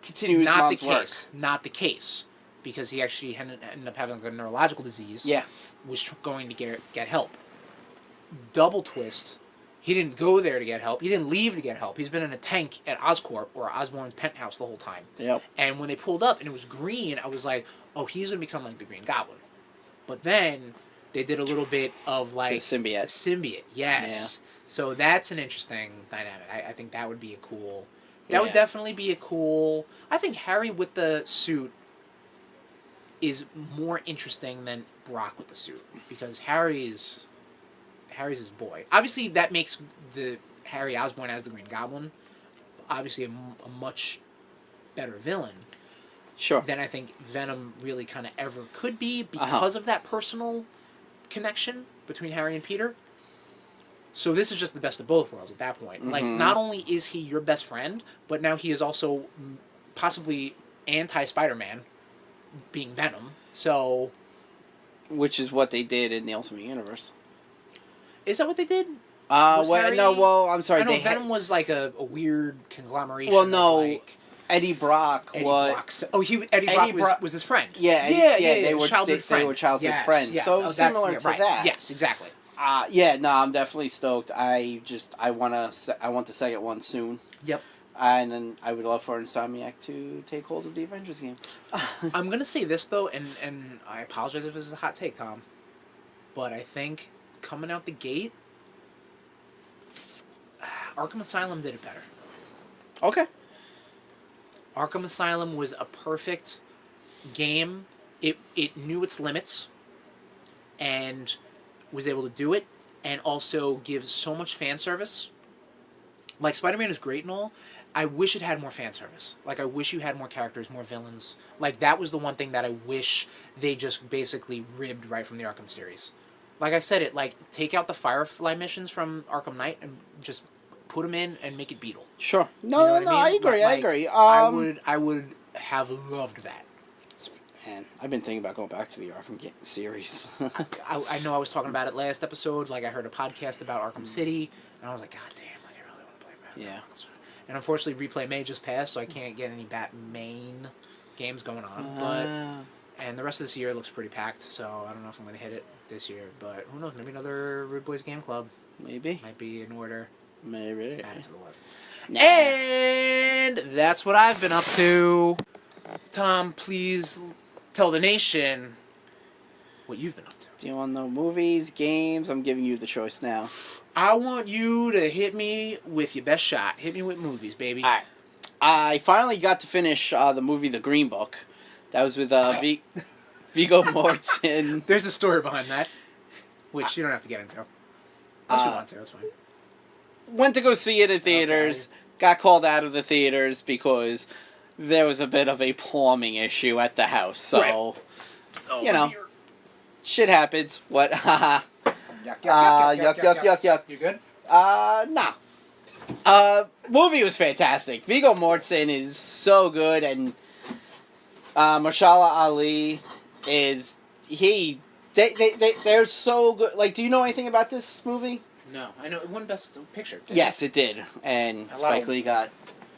Continue his mom's work. Not the case, because he actually ended up having a neurological disease. Yeah. Was going to get help. Double twist. He didn't go there to get help. He didn't leave to get help. He's been in a tank at Oscorp, or Osborn's penthouse, the whole time. Yep. And when they pulled up and it was green, I was like, oh, he's going to become like the Green Goblin. But then they did a little bit of like the symbiote. Symbiote, yes. Yeah. So that's an interesting dynamic. I think that would be a cool. That would Yeah. definitely be a cool. I think Harry with the suit is more interesting than Brock with the suit, because Harry's his boy. Obviously, that makes the Harry Osborn as the Green Goblin obviously a much better villain. Sure. Than I think Venom really kind of ever could be, because of that personal connection between Harry and Peter. So this is just the best of both worlds at that point. Like, not only is he your best friend, but now he is also possibly anti-Spider-Man, being Venom. So which is what they did in the Ultimate Universe. Is that what they did? Was Harry- no, well, I'm sorry. I know they Venom was like a weird conglomeration. Well, no, of like Eddie Brock Eddie was. Brock's- Oh, Eddie Brock was his friend. Yeah, they were childhood friend. They were childhood Yes, friends. yes. So Oh, that's- similar yeah, to right. that. Yes, exactly. Yeah, no, I'm definitely stoked. I want the second one soon. Yep. And then I would love for Insomniac to take hold of the Avengers game. I'm gonna say this though, and I apologize if this is a hot take, Tom, but I think coming out the gate, Arkham Asylum did it better. Okay. Arkham Asylum was a perfect game. It knew its limits, and was able to do it, and also give so much fan service. Like, Spider-Man is great and all. I wish it had more fan service. Like, I wish you had more characters, more villains. Like, that was the one thing that I wish they just basically ribbed right from the Arkham series. Like I said, take out the Firefly missions from Arkham Knight and just put them in and make it Beetle. Sure. No, You know what I mean? agree. Like, I agree. I would have loved that. Man, I've been thinking about going back to the Arkham series. I know I was talking about it last episode. Like, I heard a podcast about Arkham City, and I was like, God damn, I really want to play Batman. Yeah. And unfortunately, Replay May just passed, so I can't get any Batman games going on. And the rest of this year looks pretty packed, so I don't know if I'm going to hit it this year. But who knows? Maybe another Rude Boys Game Club. Maybe. Might be in order. Maybe. Add to the list. Nah. And that's what I've been up to. Tom, please tell the nation what you've been up to. Do you want to know movies, games? I'm giving you the choice now. I want you to hit me with your best shot. Hit me with movies, baby. All right. I finally got to finish the movie The Green Book. That was with Viggo Mortensen. There's a story behind that, which you don't have to get into. Unless you want to, it's fine. Went to go see it in theaters. Okay. Got called out of the theaters because there was a bit of a plumbing issue at the house. So, Right. you know, shit happens. What? Haha. Yuck. You good? Nah. Movie was fantastic. Viggo Mortensen is so good, and Mahershala Ali is they're so good. Like, do you know anything about this movie? No, I know it won Best Picture. Yes, it did, and Spike Lee got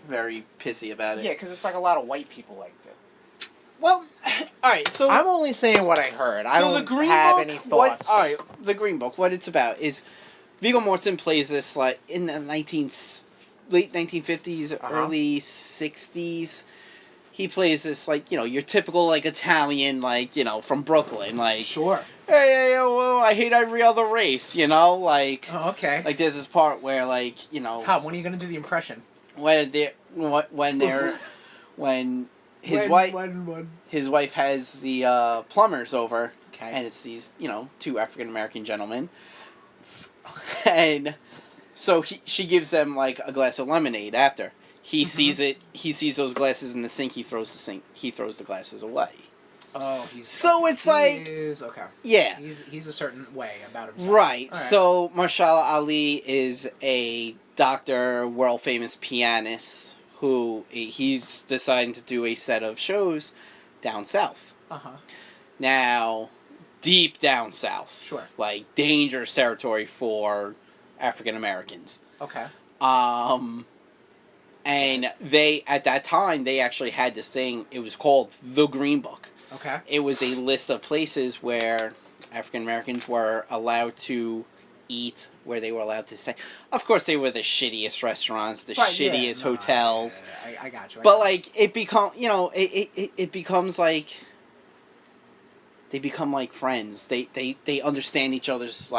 very pissy about it. Yeah, because it's like a lot of white people liked it. Well, all right. So I'm only saying what I heard. I don't the Green have Book, any thoughts. all right, the Green Book. What it's about is Viggo Mortensen plays this like in the late 1950s, early 60s. He plays this like your typical like Italian from Brooklyn Sure. Hey, well, I hate every other race, like. Oh, okay. Like there's this part where Tom, when are you gonna do the impression? when his wife has the plumbers over, Okay. and it's these two African American gentlemen, and so she gives them like a glass of lemonade after. He sees it. He sees those glasses in the sink. He throws the glasses away. Oh, it's like okay. Yeah, he's a certain way about himself. right. All right. So Mahershala Ali is a doctor, world famous pianist who he's deciding to do a set of shows down south. Now, deep down south. Sure. Like dangerous territory for African Americans. Okay. And they at that time they actually had this thing. It was called the Green Book. Okay. It was a list of places where African Americans were allowed to eat, where they were allowed to stay. Of course, they were the shittiest restaurants, the shittiest hotels. Yeah, I got you. But like it it becomes like they become like friends. They understand each other's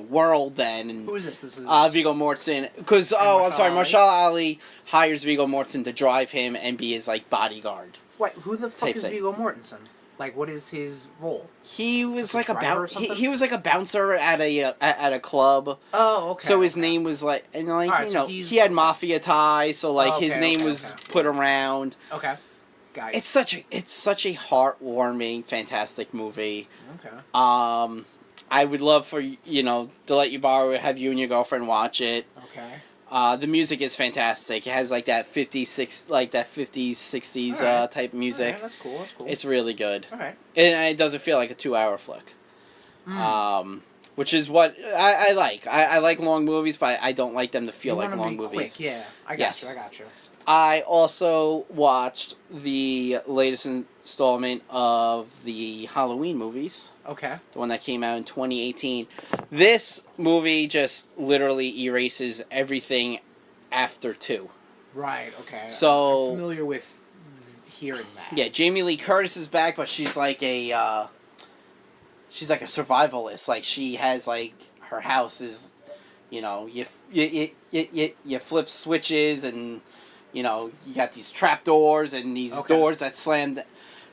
world then. And who is this? This is Viggo Mortensen. Because I'm sorry, Mahershala Ali hires Viggo Mortensen to drive him and be his bodyguard. Wait, who the fuck type is thing. Viggo Mortensen? Like, what is his role? He was Like a driver or something? he was like a bouncer at a club. Oh, okay. So his name was like, and Alright, so he's- he had mafia ties, so his Okay, name okay, was okay. put around. Okay. Got it. It's such a heartwarming, fantastic movie. Okay. I would love for to let you have you and your girlfriend watch it. Okay. The music is fantastic. It has that 50s, 60s Alright. type music. Alright, that's cool. It's really good. All right. And it doesn't feel like a 2-hour flick. Which is what I like. I like long movies, but I don't like them to feel You like wanna long be movies. Quick. Yeah, I got Yes. you. I got you. I also watched the latest installment of the Halloween movies. Okay. The one that came out in 2018. This movie just literally erases everything after 2. Right. Okay. So- I'm familiar with hearing that. Yeah, Jamie Lee Curtis is back, but she's like a survivalist. Like, she has, like, her house is, you know, you flip switches, and, you know, you got these trap doors and these doors that slam.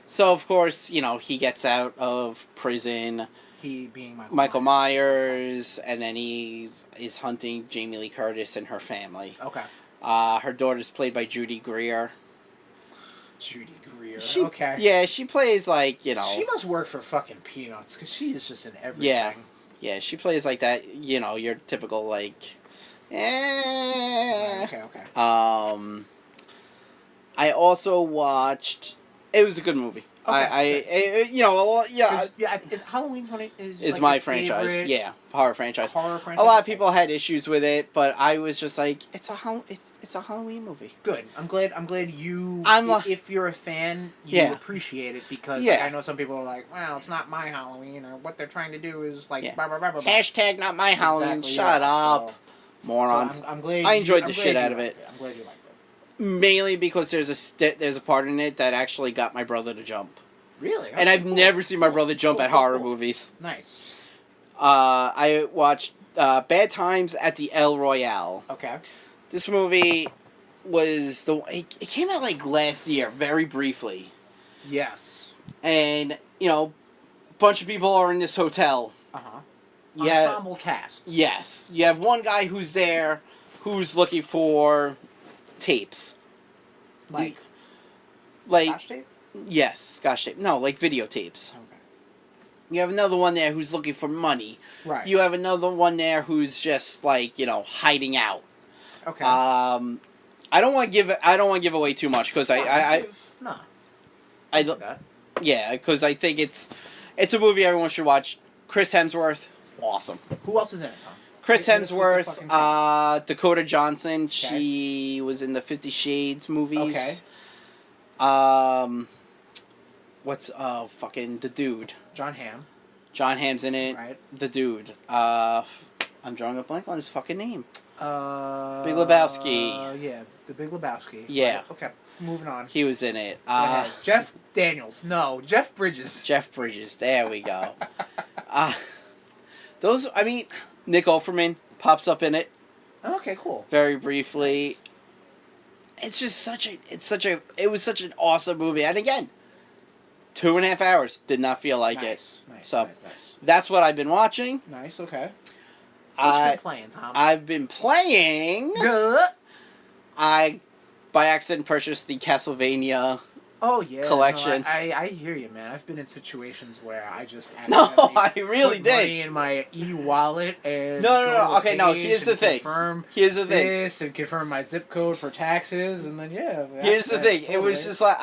So, of course, you know, he gets out of prison. He being Michael Myers, and then he is hunting Jamie Lee Curtis and her family. Okay. Her daughter's played by Judy Greer. Judy Greer. She, okay. Yeah, she plays like, you know. She must work for fucking peanuts, because she is just in everything. Yeah. Yeah, she plays like that, you know, your typical, like, Okay. I also watched, it was a good movie. Okay. You know, yeah. Is Halloween 20 Is like my your franchise. favorite Yeah, horror franchise. horror franchise? A lot of Okay. people had issues with it, but I was just like, it's a Halloween movie. Good. I'm glad you. If you're a fan, you Yeah. appreciate it, because Yeah. like, I know some people are like, well, it's not my Halloween, or what they're trying to do is like. Yeah. Blah, blah, blah, blah, blah. Hashtag not my Halloween. Exactly, Shut yeah. up, So morons. I'm glad. I enjoyed I'm the glad shit you out of liked it. I'm glad you liked it. Mainly because there's a part in it that actually got my brother to jump. Really? And I've never seen my brother jump at horror movies. Nice. I watched Bad Times at the El Royale. Okay. This movie was it came out like last year, very briefly. Yes. And, you know, a bunch of people are in this hotel. Uh-huh. Yeah. Ensemble cast. Yes. You have one guy who's there who's looking for tapes. Like Like, tape? yes, Scotch tape. No, like videotapes. Okay. You have another one there who's looking for money. Right. You have another one there who's just like, you know, hiding out. Okay. I don't want to give away too much because because I think it's a movie everyone should watch. Chris Hemsworth, awesome. Who else is in it, Tom? Chris What's with the Hemsworth, fucking cast? Dakota Johnson. Okay. She was in the 50 Shades movies. Okay. What's fucking the dude? John Hamm. John Hamm's in it. Right. The dude. I'm drawing a blank on his fucking name. Big Big Lebowski. Yeah, the Big Lebowski. Yeah. Right, okay, moving on. He was in it. Go ahead. Jeff Daniels. No, Jeff Bridges. Jeff Bridges. There we go. Nick Offerman pops up in it Okay, cool. very briefly. Nice. It's just it was such an awesome movie. And again, 2.5 hours. Did not feel like it. Nice, So, nice. that's what I've been watching. Nice, okay. What you been playing, Tom? I've been playing. Good. I, by accident, purchased the Castlevania. Oh, yeah. Collection. No, I hear you, man. I've been in situations where I just No, accidentally I really put did. money in my e-wallet and No. go to a Okay, no. page Here's the and thing. Confirm Here's the thing. this and confirm my zip code for taxes, and then Here's the thing. It was just like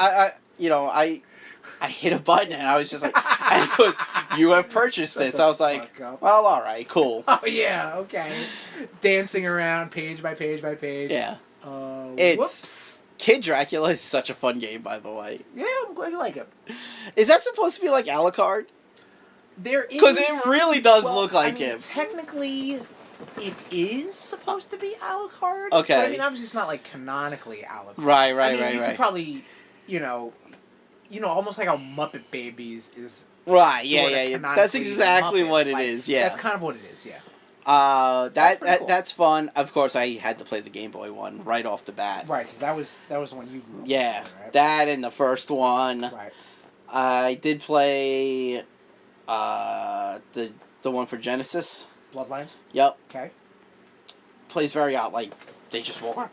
I hit a button and I was just like, and it goes, "You have purchased this." I was like, fuck up. "Well, all right, cool." Oh yeah, okay. Dancing around page by page by page. Yeah. Whoops. It's Kid Dracula is such a fun game, by the way. Yeah, I'm glad you like it. Is that supposed to be like Alucard? There is, Because it really does look like him. Technically, it is supposed to be Alucard. Okay. But I mean, obviously, it's not like canonically Alucard. Right. You could probably, almost like how Muppet Babies is. Right. sorta Yeah. canonically That's exactly Muppets. what it Like, is. Yeah. That's kind of what it is. Yeah. That's pretty cool. that's fun. Of course, I had to play the Game Boy one right off the bat. Right, because that was the one you grew up Yeah, with, right? that and the first one. Right. I did play the one for Genesis. Bloodlines. Yep. Okay. Plays very out like they just walk around.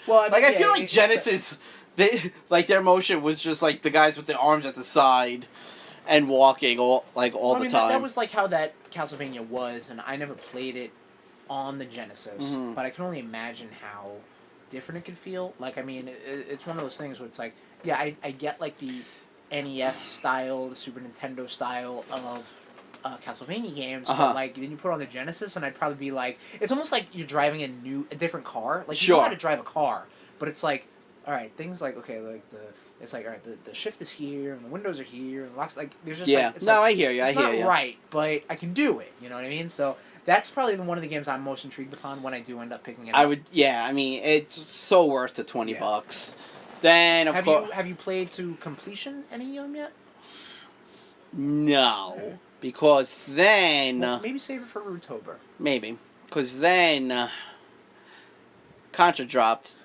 Well, I mean, I feel like it's- Genesis, their motion was just like the guys with the arms at the side and walking all the time. That was like how that Castlevania was, and I never played it on the Genesis, Mhm. but I can only imagine how different it could feel. Like, I mean, it's one of those things where it's like, yeah, I get like the NES style, the Super Nintendo style Castlevania games, Uh-huh. but like then you put on the Genesis, and I'd probably be like, it's almost like you're driving a different car. Like you know how Sure. to drive a car, but it's like, all right, things like okay, like it's like all right, the shift is here, and the windows are here, and the locks like there's just Yeah. like, it's No, like, I hear you. I it's hear not you. right, but I can do it. You know what I mean? So that's probably one of the games I'm most intrigued upon when I do end up picking it up. I would. Yeah. I mean, it's so worth the $20. Then of course. Have you played to completion any of them yet? No, because then Well, maybe save it for Rootober. maybe because then Contra dropped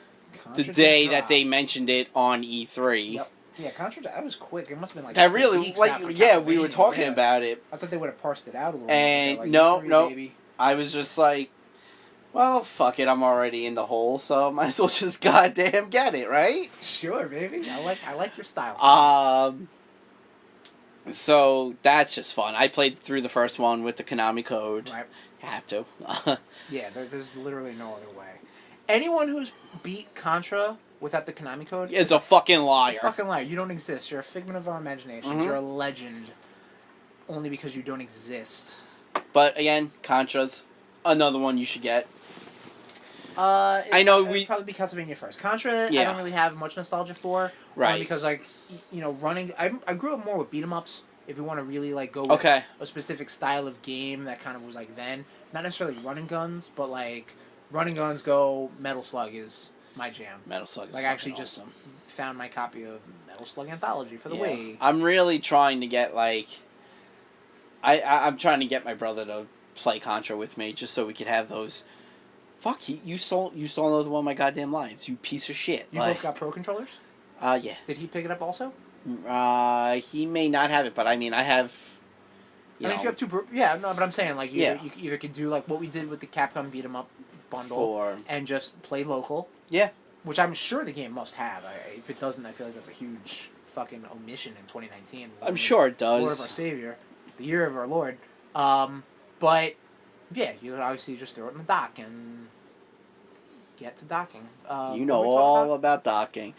Contra the day did that drop. they mentioned it on E3. Yep. Yeah, Contra. That was quick. It must have been like That 2 really, weeks like, after yeah, we were Castlevania, talking yeah. about it. I thought they would have parsed it out a little And bit. no, E3, baby. I was just like, well, fuck it, I'm already in the hole, so I might as well just goddamn get it, right? Sure, baby. I like your style. So that's just fun. I played through the first one with the Konami code. Right. Have to. Yeah, there's literally no other way. Anyone who's beat Contra without the Konami code It's a fucking liar. It's a fucking liar. You don't exist. You're a figment of our imaginations. Mhm. You're a legend only because you don't exist. But again, Contra's another one you should get. I know it'd probably be Castlevania first. Contra, I Yeah. don't really have much nostalgia for. Right. Only because like, running. I grew up more with beat 'em ups. If you want to really like go with Okay. a specific style of game that kind of was like then, not necessarily running guns, but like running guns go. Metal Slug is my jam. Metal Slug is Like I fucking actually just awesome. found my copy of Metal Slug Anthology for the Yeah. Wii. I'm really trying to get like I'm trying to get my brother to play Contra with me just so we could have those. Fuck, you stole another one of my goddamn lines, you piece of shit. You like, both got pro controllers? yeah. Did he pick it up also? He may not have it, but I mean I have. I mean, if you have two, yeah, no, but I'm saying like you, Yeah. you either could do like what we did with the Capcom beat 'em up bundle For and just play local, yeah. which I'm sure the game must have. If it doesn't, I feel like that's a huge fucking omission in 2019. I'm sure it does. Lord of our Savior, the year of our Lord. But yeah, you would obviously just throw it in the dock and get to docking. You know all about docking.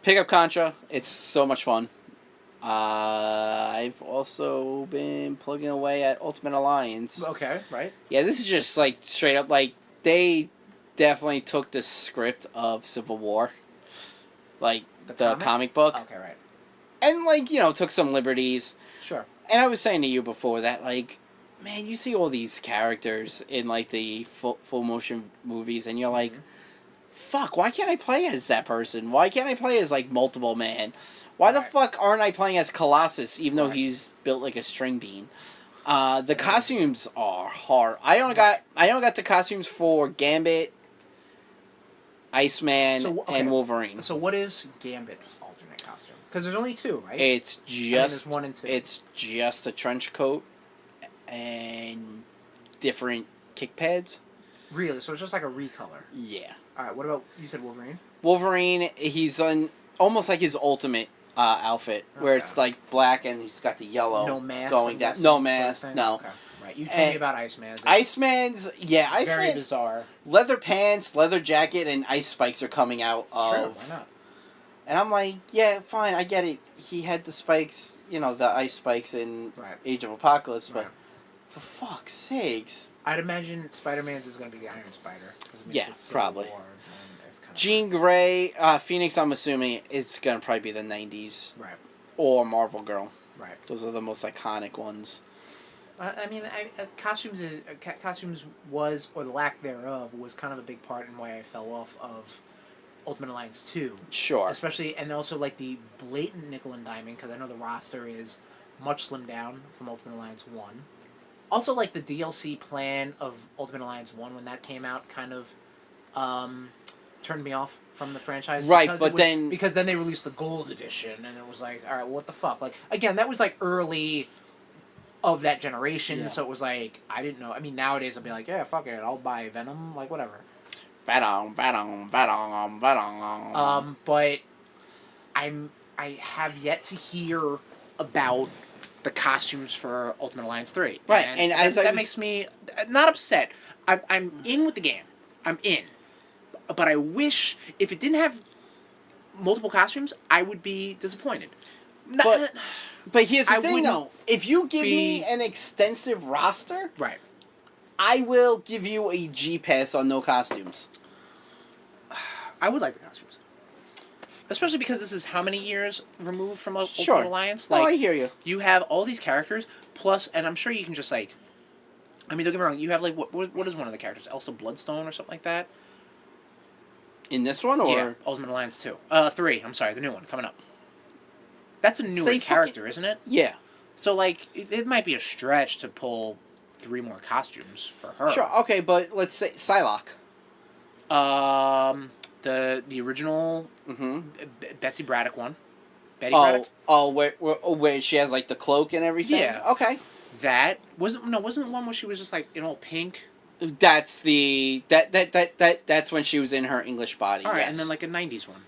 Pick up Contra. It's so much fun. I've also been plugging away at Ultimate Alliance. Okay, right. Yeah, this is just like straight up like they definitely took the script of Civil War, like the comic book, Okay, right. and like took some liberties. Sure. And I was saying to you before that like, man, you see all these characters in like the full motion movies, and you're like, fuck, why can't I play as that person? Why can't I play as like Multiple Man? Why the fuck aren't I playing as Colossus, even though he's built like a string bean? The costumes are hard. I only got the costumes for Gambit, Iceman, and Wolverine. So what is Gambit's alternate costume? Because there's only two, right? It's just there's 1 and 2. It's just a trench coat and different kick pads. Really? So it's just like a recolor. Yeah. All right. What about you said Wolverine? Wolverine, he's on almost like his ultimate outfit, where it's like black and he's got the yellow No mask. going down. No mask. No. Okay. Right. You told me about Iceman. Iceman's Very Iceman's bizarre. leather pants, leather jacket, and ice spikes are coming out of. Sure. Why not? And I'm like, yeah, fine, I get it. He had the spikes, the ice spikes in Age of Apocalypse, but for fuck's sakes. I'd imagine Spider-Man's is going to be the Iron Spider. Yeah, probably. Kind of Jean Grey, Phoenix, I'm assuming, is going to probably be the 90s. Right. Or Marvel Girl. Right. Those are the most iconic ones. I mean, costumes was, or the lack thereof, was kind of a big part in why I fell off of Ultimate Alliance 2. Sure. Especially, and also like the blatant nickel and diming, because I know the roster is much slimmed down from Ultimate Alliance 1. Also, like the DLC plan of Ultimate Alliance 1 when that came out kind of turned me off from the franchise. Right, because then they released the Gold Edition, and it was like, all right, well, what the fuck? Like, again, that was like early of that generation, so it was like, I didn't know. I mean, nowadays I'll be like, yeah, fuck it, I'll buy Venom, like, whatever. But I have yet to hear about the costumes for Ultimate Alliance 3. Right, and that makes me not upset. I'm in with the game. I'm in. But I wish, if it didn't have multiple costumes, I would be disappointed. But here's the I thing, wouldn't though. If you give me be- an extensive roster, Right. I will give you a G pass on no costumes. I would like the costumes. Especially because this is how many years removed from Ultimate Sure. Alliance? I hear you. You have all these characters, plus, and I'm sure you can just, like... I mean, don't get me wrong, you have, like, what is one of the characters? Elsa Bloodstone or something like that? In this one, or Yeah, Ultimate Alliance 2. 3, I'm sorry, the new one, coming up. That's a newer Say character, isn't it? yeah, So, like, it might be a stretch to pull 3 more costumes for her. sure, okay, but let's say Psylocke. The original Mm-hmm. Betsy Braddock one. Betty Braddock? Where she has like the cloak and everything. Yeah. Okay. That wasn't the one where she was just like in all pink. That's that's when she was in her English body. All right, yes. and then like a '90s one.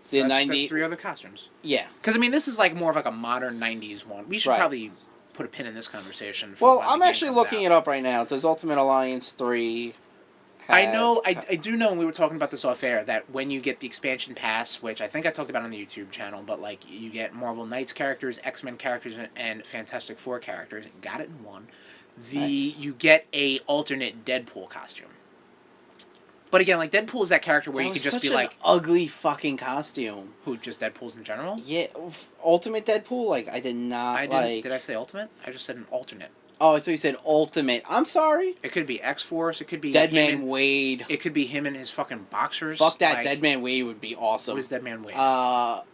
So The that's 90 3 other costumes. Yeah. Because I mean, this is like more of like a modern '90s one. We should Right. probably put a pin in this conversation. Well, I'm actually looking it up right now. Does Ultimate Alliance 3 I know, I do know when we were talking about this off air that when you get the expansion pass, which I think I talked about on the YouTube channel, but like you get Marvel Knights characters, X-Men characters, and Fantastic Four characters, got it in one. Nice. You get a alternate Deadpool costume. But again, like Deadpool is that character where That you was could just such be an like, ugly fucking costume. who, just Deadpool's in general? Yeah, Ultimate Deadpool. Like I did not I like. did I say ultimate? I just said an alternate. Oh, I thought you said Ultimate. I'm sorry. It could be X-Force, it could be Dead him Man and- Wade. It could be him and his fucking boxers. Fuck that. like, Dead Man Wade would be awesome. Who is Dead Man Wade?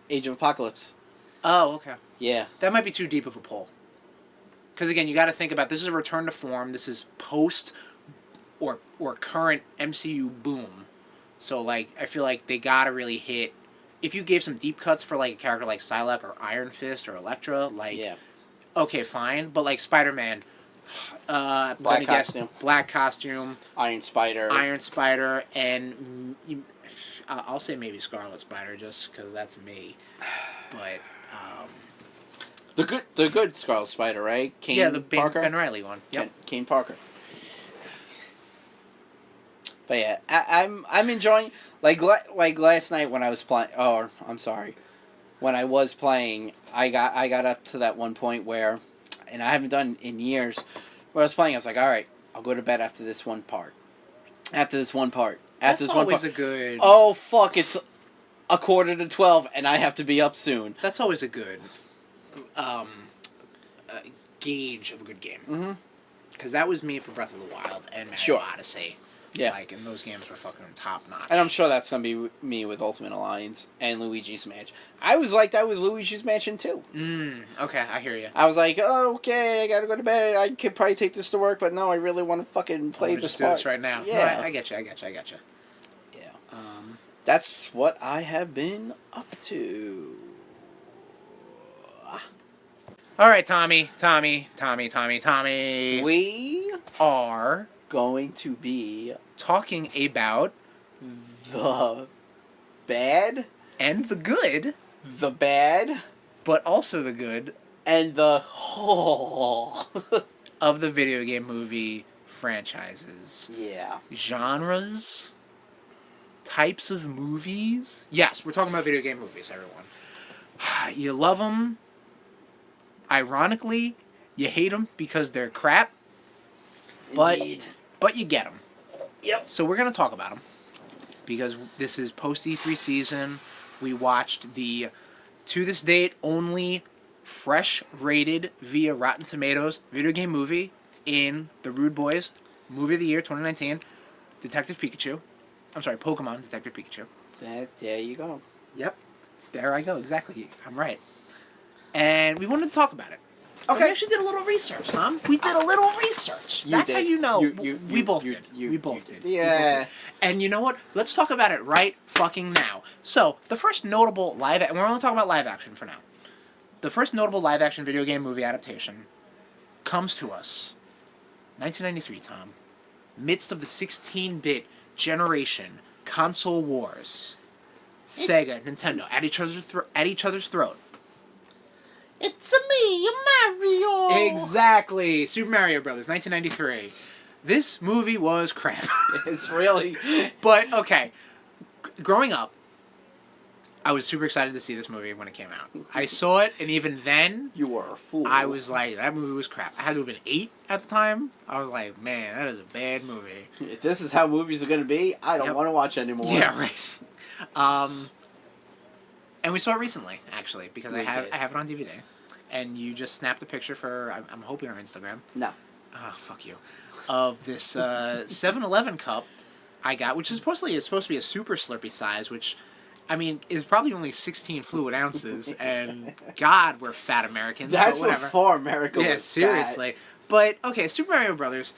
Age of Apocalypse. Oh, okay. Yeah. That might be too deep of a pull. Because again, you got to think about this is a return to form. This is post or current MCU boom. So like, I feel like they gotta really hit. If you gave some deep cuts for like a character like Psylocke or Iron Fist or Elektra, like, Yeah. okay, fine. But like Spider-Man, Black costume. black costume, Iron Spider. Iron Spider, and I'll say maybe Scarlet Spider just because that's me. But The good Scarlet Spider, right? Kane yeah, the Parker. Ben Reilly one. Yep. Kane Parker. But yeah, I'm enjoying like last night when I was playing. Oh, I'm sorry. When I was playing, I got up to that one point where, and I haven't done in years, where I was playing. I was like, all right, I'll go to bed after this one part. After this one part. That's After this one always part. a good. Oh fuck! It's 11:45, and I have to be up soon. That's always a good gauge of a good game. Mm-hmm. Because that was me for Breath of the Wild and Mario Sure. Odyssey. Yeah. Like, and those games were fucking top notch. And I'm sure that's going to be me with Ultimate Alliance and Luigi's Mansion. I was like that with Luigi's Mansion too. Okay, I hear you. I was like, oh, okay, I gotta go to bed. I could probably take this to work, but no, I really want to fucking play this Just do part. this right now. Yeah. No, I get you. Yeah. That's what I have been up to. All right, Tommy. We are going to be talking about the bad, and the good, the bad, but also the good and the whole. of the video game movie franchises. Yeah. Genres, types of movies. Yes, we're talking about video game movies, everyone. You love them. Ironically, you hate them because they're crap. Indeed. But you get them. Yep. So we're going to talk about them. Because this is post E3 season. We watched the, to this date, only fresh rated via Rotten Tomatoes video game movie in the Rude Boys Movie of the Year 2019, Detective Pikachu. I'm sorry, Pokemon Detective Pikachu. There you go. Yep. There I go, exactly. I'm right. And we wanted to talk about it. Okay. We actually did a little research, Tom. We did a little research. That's how you know. We both did. We both did. Yeah. And you know what? Let's talk about it right fucking now. So, the first notable live... And we're only talking about live action for now. The first notable live action video game movie adaptation comes to us 1993, Tom. Midst of the 16-bit generation, console wars. Sega, Nintendo, at each other's throat. It's me, Mario. Exactly. Super Mario Brothers, 1993. This movie was crap. It's really. But, okay. Growing up, I was super excited to see this movie when it came out. I saw it, and even then, You were a fool. I was like, that movie was crap. I had to have been 8 at the time. I was like, man, that is a bad movie. If this is how movies are going to be, I don't want to watch anymore. Yeah, right. And we saw it recently, actually, because I have it on DVD. And you just snapped a picture for, I'm hoping, our Instagram. No. Oh, fuck you. Of this 7-Eleven cup I got, which is supposed to be a super Slurpee size, which, I mean, is probably only 16 fluid ounces. And God, we're fat Americans. That's but whatever. before America was Yeah, fat. seriously. But, okay, Super Mario Brothers,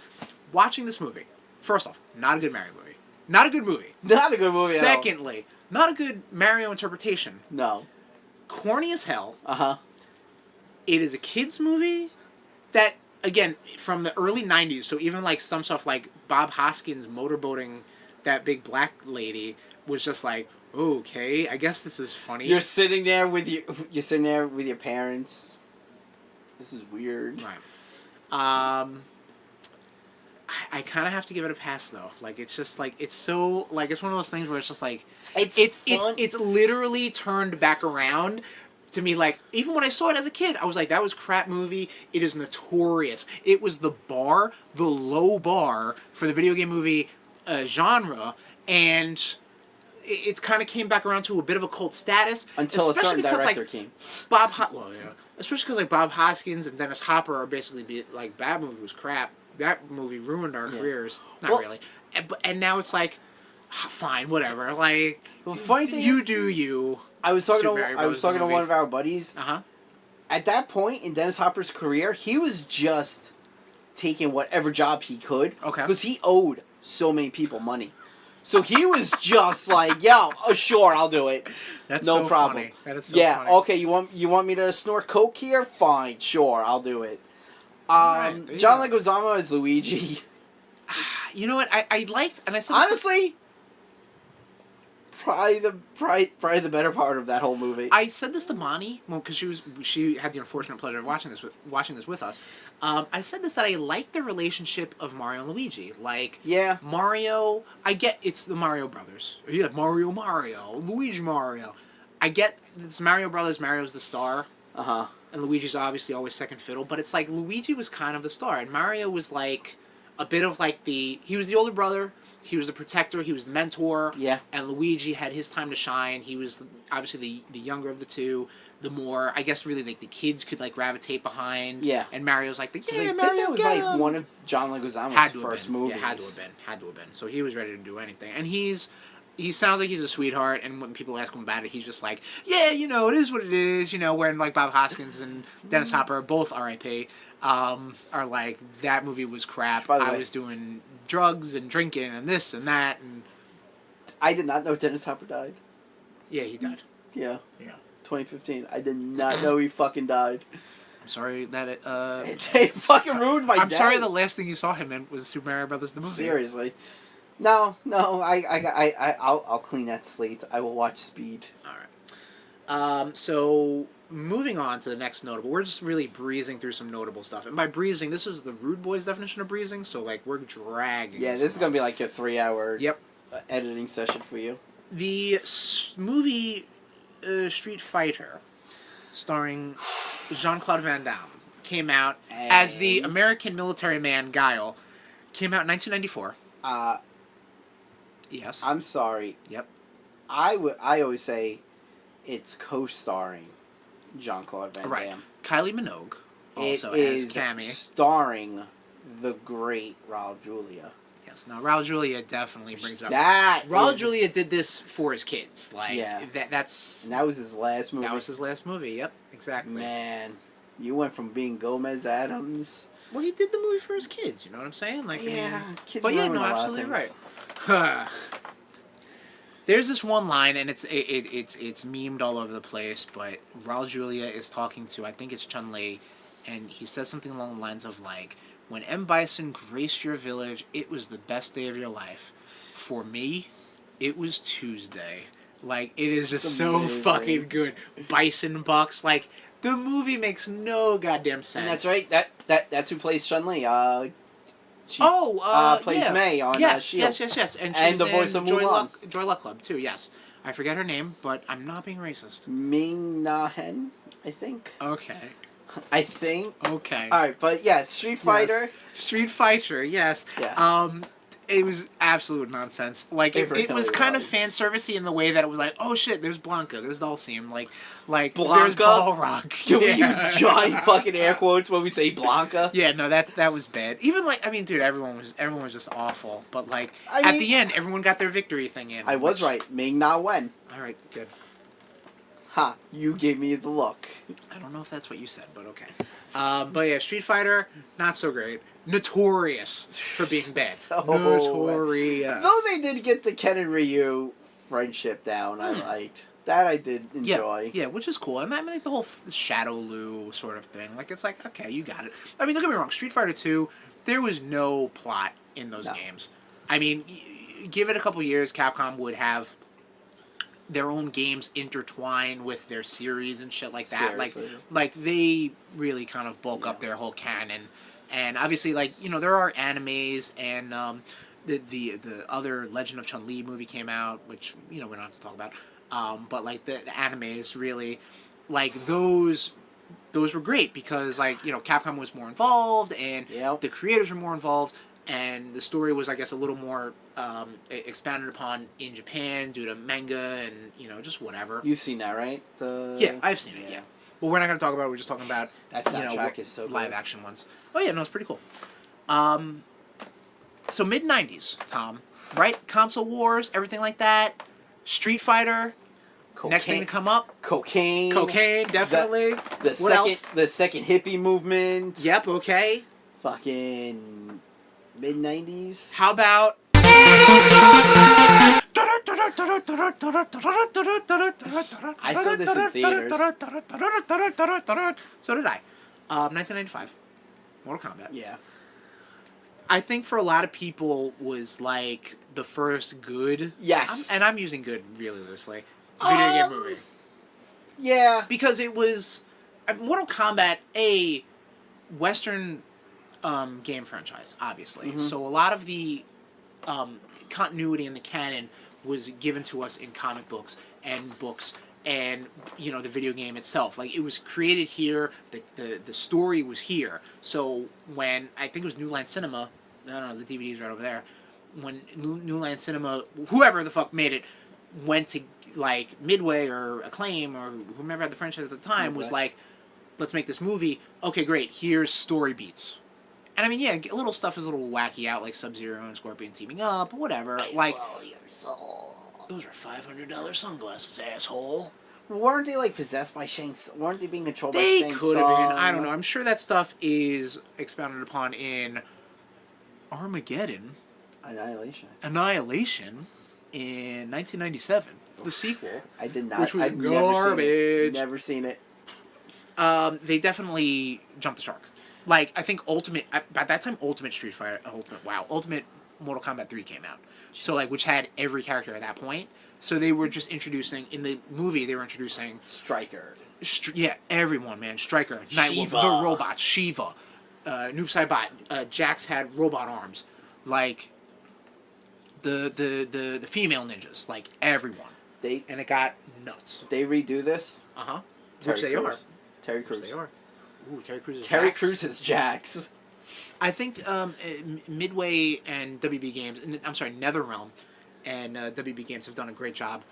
watching this movie, first off, not a good Mario movie. Not a good movie. Not a good movie at all. Secondly, not a good Mario interpretation. No. Corny as hell. Uh-huh. It is a kid's movie that, again, from the early 90s, so even like some stuff like Bob Hoskins motorboating that big black lady was just like, okay, I guess this is funny. You're sitting there with your parents. This is weird. Right. I kind of have to give it a pass though. Like it's just like it's so like it's one of those things where it's just like it's literally turned back around to me. Like even when I saw it as a kid, I was like, that was crap movie. It is notorious. It was the low bar for the video game movie genre, and it's kind of came back around to a bit of a cult status until a certain director like, came. Especially because like Bob Hoskins and Dennis Hopper are basically like that movie was crap. That movie ruined our careers. Not really. And now it's like, fine, whatever. Like, the funny thing you is, do you. I was talking to one of our buddies. Uh-huh. At that point in Dennis Hopper's career, he was just taking whatever job he could. Okay. Because he owed so many people money. So he was just like, yo, sure, I'll do it. That's no so problem. Funny. That is so funny. Okay, you want me to snort coke here? Fine, sure, I'll do it. Right, John Leguizamo as Luigi. You know what? I liked, and I said honestly, probably the better part of that whole movie. I said this to Monty, because she had the unfortunate pleasure of watching this with us. I said this that I like the relationship of Mario and Luigi. Like, yeah, Mario, I get it's the Mario brothers. Yeah, Mario, Luigi, Mario. I get it's Mario Brothers. Mario's the star. And Luigi's obviously always second fiddle, but it's like Luigi was kind of the star, and Mario was like a bit of like he was the older brother, he was the protector, he was the mentor, and Luigi had his time to shine. He was obviously the younger of the two, the more, I guess really like the kids could like gravitate behind, and Mario's like Mario, that was like one of John Leguizamo's first movies. Yeah, had to have been. So he was ready to do anything, and he sounds like he's a sweetheart, and when people ask him about it, he's just like, yeah, you know, it is what it is, you know, when like Bob Hoskins and Dennis Hopper, both R.I.P., are like, that movie was crap. I was doing drugs and drinking and this and that. And I did not know Dennis Hopper died. Yeah, he died. Yeah. 2015. I did not know he fucking died. I'm sorry that it fucking ruined my day. I'm sorry the last thing you saw him in was Super Mario Brothers the movie. Seriously. No, I'll clean that slate. I will watch Speed. All right. So moving on to the next notable, we're just really breezing through some notable stuff, and by breezing, this is the Rude Boys definition of breezing. So like we're dragging. Yeah, this is gonna be like a 3-hour. Yep. Editing session for you. The movie Street Fighter, starring Jean-Claude Van Damme, came out as the American military man Guile. Came out in 1994. Yes. I'm sorry. Yep. I always say it's co-starring Jean-Claude Van Damme. Kylie Minogue also as Cammy. It is starring the great Raul Julia. Yes. Now Raul Julia definitely brings up Raul Julia did this for his kids. Like that's. And that was his last movie. That was his last movie. Yep. Exactly. Man, you went from being Gomez Adams. Well, he did the movie for his kids. You know what I'm saying? Like, yeah, I mean, kids but yeah, no, ruin a lot of absolutely things. right. There's this one line, and it's memed all over the place. But Raul Julia is talking to, I think it's Chun-Li, and he says something along the lines of like, "When M. Bison graced your village, it was the best day of your life. For me, it was Tuesday." Like, it is just so fucking good. Bison bucks, like, the movie makes no goddamn sense. And that's right. That's who plays Chun-Li. She plays May on yes, Shield. yes. And the voice of Mulan. Joy Luck Club too. Yes. I forget her name, but I'm not being racist. Ming Na Hen, I think. Okay. I think. Okay. All right, but yeah, Street Fighter. Yes. Street Fighter, yes. Yes. It was absolute nonsense. Like it really was kind of was. fan servicey in the way that it was like, oh shit, there's Blanca, there's Dulcime, like there's Blanca? Balrog. Can we use giant fucking air quotes when we say Blanca? Yeah, no, that was bad. Even like, I mean, dude, everyone was just awful. But like I at mean- the end, everyone got their victory thing in. I was right. Ming Na Wen. All right, good. Ha! You gave me the look. I don't know if that's what you said, but okay. But yeah, Street Fighter, not so great. Notorious for being bad. So Notorious. Though they did get the Ken and Ryu friendship down, I liked. That I did enjoy. Yeah, which is cool. And I mean, like, the whole Shadow Lu sort of thing. Like, it's like, okay, you got it. I mean, don't get me wrong. Street Fighter 2, there was no plot in those games. I mean, give it a couple years, Capcom would have their own games intertwine with their series and shit like that. Seriously. Like they really kind of bulk up their whole canon. And obviously, like, you know, there are animes and the other Legend of Chun-Li movie came out, which, you know, we don't have to talk about. But like the animes really, like those were great because, like, you know, Capcom was more involved and the creators were more involved. And the story was, I guess, a little more expanded upon in Japan due to manga and, you know, just whatever. You've seen that, right? Yeah, I've seen it, yeah. But we're not going to talk about it. We're just talking about that soundtrack is so live good. action ones. Oh, yeah, no, it's pretty cool. So mid-90s, Tom, right? Console wars, everything like that. Street Fighter. Cocaine. Next thing to come up. Cocaine, definitely. The second hippie movement. Yep, okay. Fucking mid-90s. How about... I saw this in theaters. So did I. 1995. Mortal Kombat. Yeah. I think for a lot of people was like the first good... Yes. and I'm using good really loosely. Video game movie. Yeah. Because it was... Mortal Kombat, a Western game franchise, obviously. Mm-hmm. So a lot of the continuity in the canon was given to us in comic books and, you know, the video game itself. Like, it was created here, the story was here. So when, I think it was New Line Cinema, I don't know, the DVD's right over there, when New Line Cinema, whoever the fuck made it, went to, like, Midway or Acclaim or whomever had the franchise at the time, was like, let's make this movie. Okay, great, here's story beats. And I mean, yeah, little stuff is a little wacky out, like Sub-Zero and Scorpion teaming up, whatever. Like, those are $500 sunglasses, asshole. Weren't they, like, possessed by Shang Tsung? Weren't they being controlled by They Shang Tsung? could have been. I don't know. I'm sure that stuff is expounded upon in Armageddon. Annihilation in 1997. The sequel. I did not. Which was I've garbage. Never seen it. They definitely jumped the shark. Like, I think Ultimate Mortal Kombat 3 came out. So, like, which had every character at that point. So they were just introducing, in the movie, they were introducing... Striker. Everyone, man. Striker, Nightwolf, Shiva. the Robot, Shiva, Noob Saibot, Jax had robot arms. Like, the female ninjas. Like, everyone. And it got nuts. They redo this? Uh-huh. Which they are. Terry Crews. Which they are. Ooh, Terry Crews is Terry Jax. Crews is Jax. I think Midway and WB Games, I'm sorry, NetherRealm and WB Games have done a great job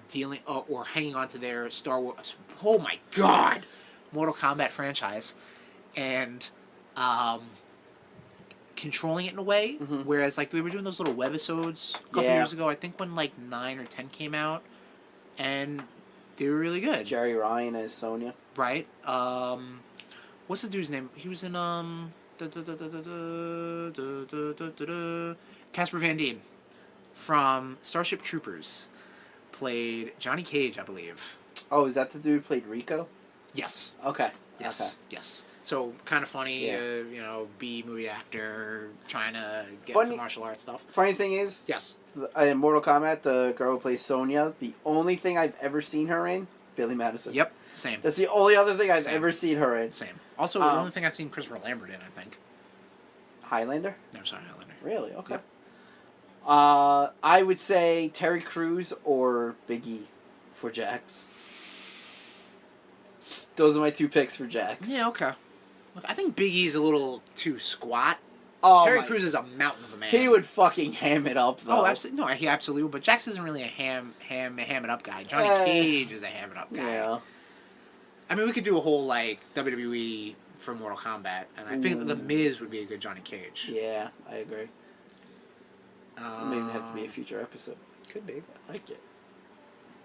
dealing or hanging on to their Star Wars. Oh my God, Mortal Kombat franchise, and controlling it in a way. Mm-hmm. Whereas, like, we were doing those little webisodes a couple years ago. I think when like 9 or 10 came out, and they were really good. Jerry Ryan as Sonya. Right. What's the dude's name? He was in Casper Van Dien from Starship Troopers. Played Johnny Cage, I believe. Oh, is that the dude who played Rico? Yes. Okay. Yes. Okay. Yes. So kind of funny, Yeah. you know, B movie actor trying to get Funny- some martial arts stuff. Funny thing is, Yes. in Mortal Kombat, the girl who plays Sonya, the only thing I've ever seen her in, Billy Madison. Yep. Same. That's the only other thing I've Same. ever seen her in. Same. Also, the only thing I've seen Christopher Lambert in, I think. Highlander? No, sorry, Highlander. Really? Okay. Yep. I would say Terry Crews or Biggie for Jax. Those are my 2 picks for Jax. Yeah, okay. Look, I think Big E's a little too squat. Oh, Terry Crews is a mountain of a man. He would fucking ham it up, though. Oh, absolutely. No, he absolutely would. But Jax isn't really a ham it up guy. Johnny Cage is a ham it up guy. Yeah. I mean, we could do a whole, like, WWE for Mortal Kombat. And I think The Miz would be a good Johnny Cage. Yeah, I agree. Maybe have to be a future episode. Could be. I like it.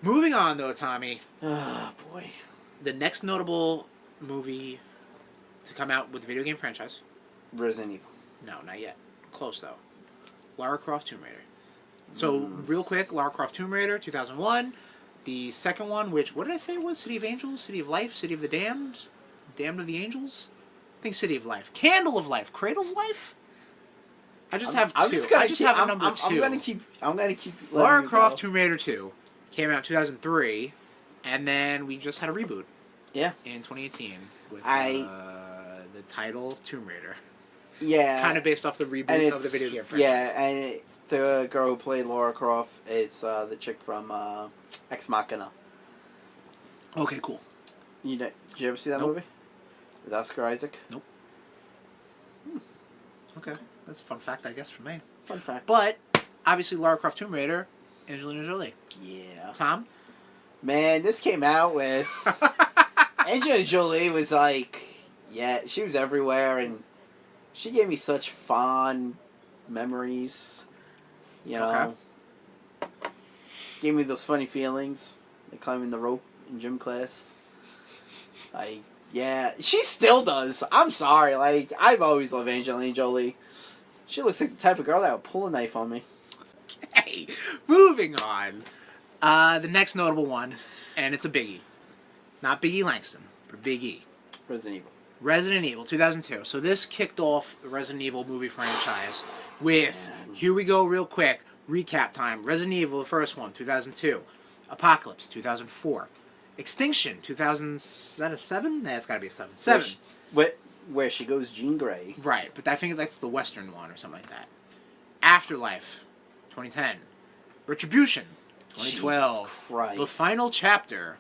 Moving on, though, Tommy. Ah, boy. The next notable movie to come out with the video game franchise. Resident Evil. No, not yet. Close, though. Lara Croft Tomb Raider. So, real quick, Lara Croft Tomb Raider, 2001. The second one, which, what did I say it was? City of Angels? City of Life? City of the Damned? Damned of the Angels? I think City of Life. Candle of Life. Cradle of Life? I just have two. I just have a number 2. I'm gonna keep. Lara Croft Tomb Raider 2 came out in 2003, and then we just had a reboot. Yeah. In 2018 with the title Tomb Raider. Yeah. Kind of based off the reboot of the video game franchise. Yeah, and the girl who played Lara Croft, it's the chick from Ex Machina. Okay, cool. Did you ever see that movie? With Oscar Isaac? Nope. Okay. That's a fun fact, I guess, for me. Fun fact. But, obviously, Lara Croft Tomb Raider, Angelina Jolie. Yeah. Tom? Man, this came out with... Angelina Jolie was like... Yeah, she was everywhere, and she gave me such fond memories. You know? Okay. Gave me those funny feelings. Like climbing the rope in gym class. Yeah, she still does. I'm sorry. Like, I've always loved Angelina Jolie. She looks like the type of girl that would pull a knife on me. Okay, moving on. The next notable one, and it's a biggie. Not Biggie Langston, but Big E. Resident Evil. Resident Evil, 2002. So this kicked off the Resident Evil movie franchise with, here we go real quick, recap time. Resident Evil, the first one, 2002. Apocalypse, 2004. Extinction, 2007? That's got to be a 7. 7. Where she goes Jean Grey. Right, but I think that's the Western one or something like that. Afterlife, 2010. Retribution, 2012. Jesus Christ. The Final Chapter,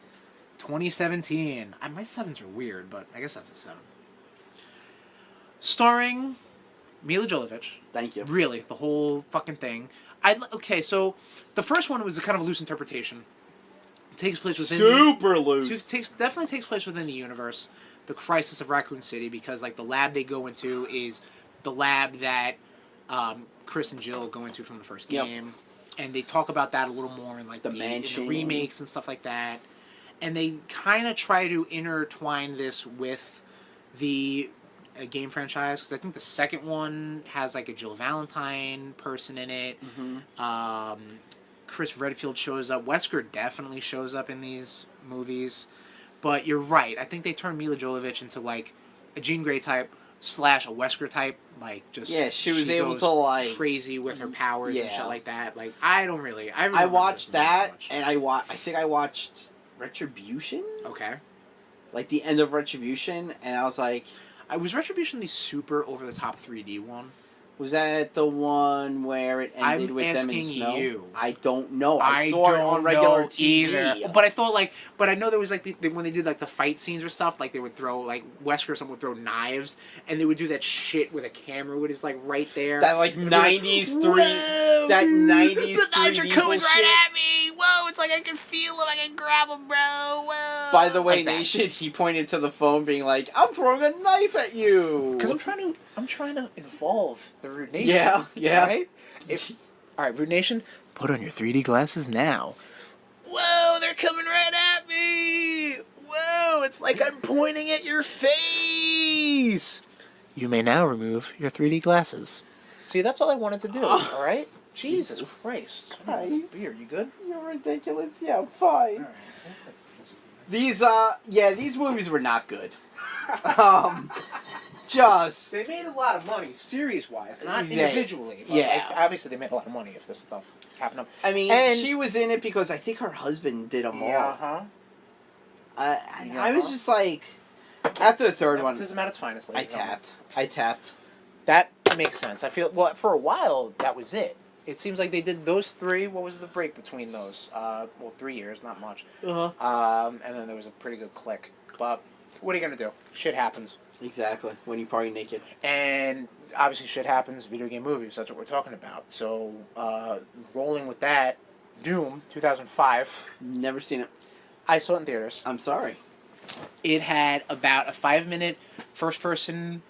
2017. My 7s are weird, but I guess that's a 7. Starring Mila Jovovich. Thank you. Really, the whole fucking thing. Okay, so the first one was a kind of loose interpretation. It takes place within loose. Definitely takes place within the universe. The Crisis of Raccoon City, because like the lab they go into is the lab that Chris and Jill go into from the first game, and they talk about that a little more in like the mansion, in the remakes and stuff like that. And they kind of try to intertwine this with the game franchise, because I think the second one has like a Jill Valentine person in it. Mm-hmm. Chris Redfield shows up. Wesker definitely shows up in these movies. But you're right. I think they turned Mila Jovovich into like a Jean Grey type / a Wesker type. Like just she was able to like crazy with her powers and shit like that. Like I watched that, and I think I watched Retribution. Okay. Like the end of Retribution, and I was like, was Retribution the super over the top 3D one? Was that the one where it ended with them in snow? You. I don't know. I saw it on regular TV. Either. But I thought but I know there was like when they did like the fight scenes or stuff, like they would throw like Wesker or someone would throw knives, and they would do that shit where the camera would just like right there. That like 90s 3, that 90s 3D the knives are coming bullshit. right at me. Whoa! It's like I can feel them. I can grab them, bro. Whoa! By the way, like Nation, he pointed to the phone, being like, "I'm throwing a knife at you." Because I'm trying to involve the Root Nation. Yeah. Right? All right, Root Nation, put on your 3D glasses now. Whoa, they're coming right at me! Whoa, it's like I'm pointing at your face! You may now remove your 3D glasses. See, that's all I wanted to do, all right? Jesus Christ. Beer, you good? You're ridiculous. Yeah, I'm fine. All right. These movies were not good. They made a lot of money, series-wise, not individually. But obviously, they made a lot of money if this stuff happened. I mean, she was in it because I think her husband did them all. I was just like, after the third one, Nepotism at its finest. I tapped. That makes sense. I feel for a while that was it. It seems like they did those three. What was the break between those? 3 years, not much. And then there was a pretty good click. But what are you gonna do? Shit happens. Exactly. When you party naked. And obviously, shit happens. Video game movies. That's what we're talking about. So, rolling with that, Doom, 2005. Never seen it. I saw it in theaters. I'm sorry. It had about a 5-minute first-person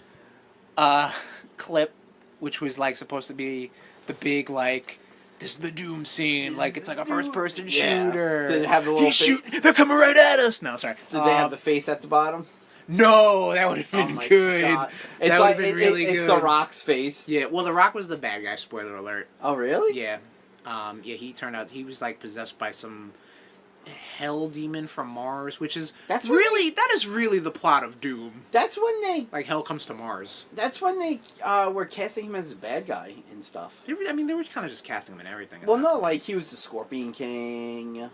clip, which was like supposed to be the big like, this is the Doom scene. Like it's like a first-person shooter. Did it have the little He's shooting. They're coming right at us. No, sorry. Did they have the face at the bottom? No, that would have been good. God. It's that like would have been really good. It's The Rock's face. Yeah, well, The Rock was the bad guy. Spoiler alert. Oh, really? Yeah, he turned out he was like possessed by some hell demon from Mars, which is that is really the plot of Doom. That's when they like hell comes to Mars. That's when they were casting him as a bad guy and stuff. They were kind of just casting him in everything. Well, no, like he was the Scorpion King.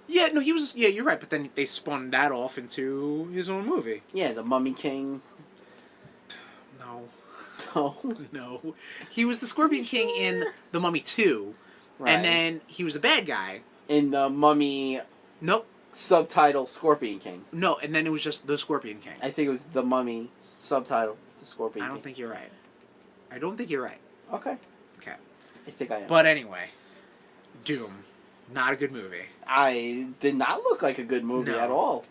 Yeah, no, he was. Yeah, you're right. But then they spun that off into his own movie. Yeah, the Mummy King. No. No. No. He was the Scorpion King in The Mummy 2. Right. And then he was the bad guy. In the Mummy... Nope. Subtitle Scorpion King. No, and then it was just the Scorpion King. I think it was the Mummy subtitle the Scorpion King. I don't think you're right. I don't think you're right. Okay. Okay. I think I am. But anyway, Doom. Not a good movie. I did not look like a good movie at all.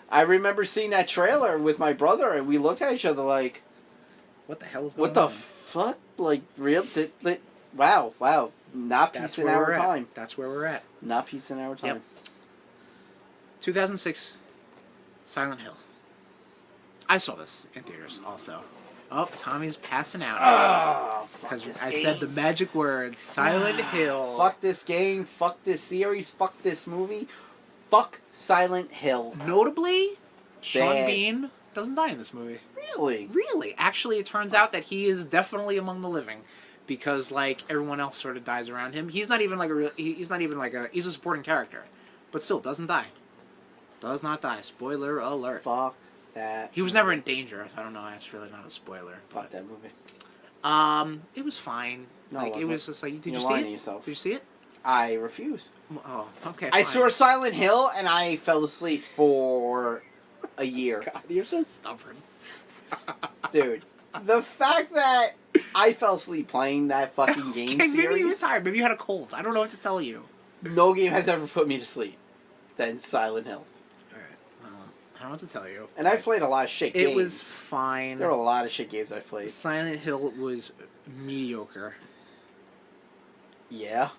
I remember seeing that trailer with my brother, and we looked at each other like... What the hell is going on? What the fuck? Like, real... Wow. Not peace in our time. That's where we're at. Not peace in our time. Yep. 2006, Silent Hill. I saw this in theaters also. Oh, Tommy's passing out. Oh, fuck this I game. said the magic words, Silent Hill. Fuck this game, fuck this series, fuck this movie, fuck Silent Hill. Notably, Sean Bean doesn't die in this movie. Really? Really. Actually, it turns out that he is definitely among the living. Because, like, everyone else sort of dies around him. He's not even like he's a supporting character. But still, doesn't die. Does not die. Spoiler alert. Fuck that. He was never in danger. I don't know. That's really not a spoiler. Fuck that movie. It was fine. No, like it was just like, did you see it? Yourself. Did you see it? I refuse. Oh, okay. I fine. saw Silent Hill and I fell asleep for a year. God, you're so stubborn. Dude, the fact that I fell asleep playing that fucking game series. Maybe you were tired. Maybe you had a cold. I don't know what to tell you. No game has ever put me to sleep than Silent Hill. Alright. Well, I don't know what to tell you. And I played a lot of shit games. It was fine. There were a lot of shit games I played. Silent Hill was mediocre. Yeah.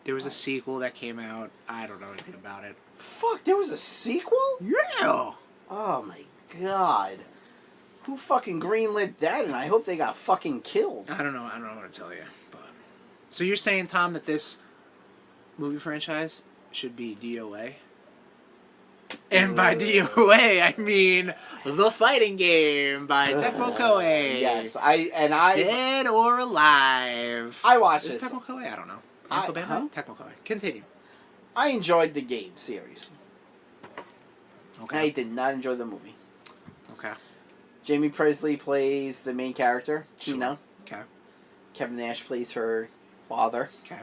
There was a sequel that came out. I don't know anything about it. Fuck, there was a sequel? Yeah! Oh my god. Who fucking greenlit that? And I hope they got fucking killed. I don't know what to tell you. But so you're saying, Tom, that this movie franchise should be DOA? And by DOA, I mean The Fighting Game by Tecmo Koei. Yes, Dead or Alive. I watched this. Tecmo Koei? I don't know. Tecmo Koei. Continue. I enjoyed the game series. Okay. I did not enjoy the movie. Okay. Jamie Presley plays the main character, Tina. Okay. Kevin Nash plays her father. Okay.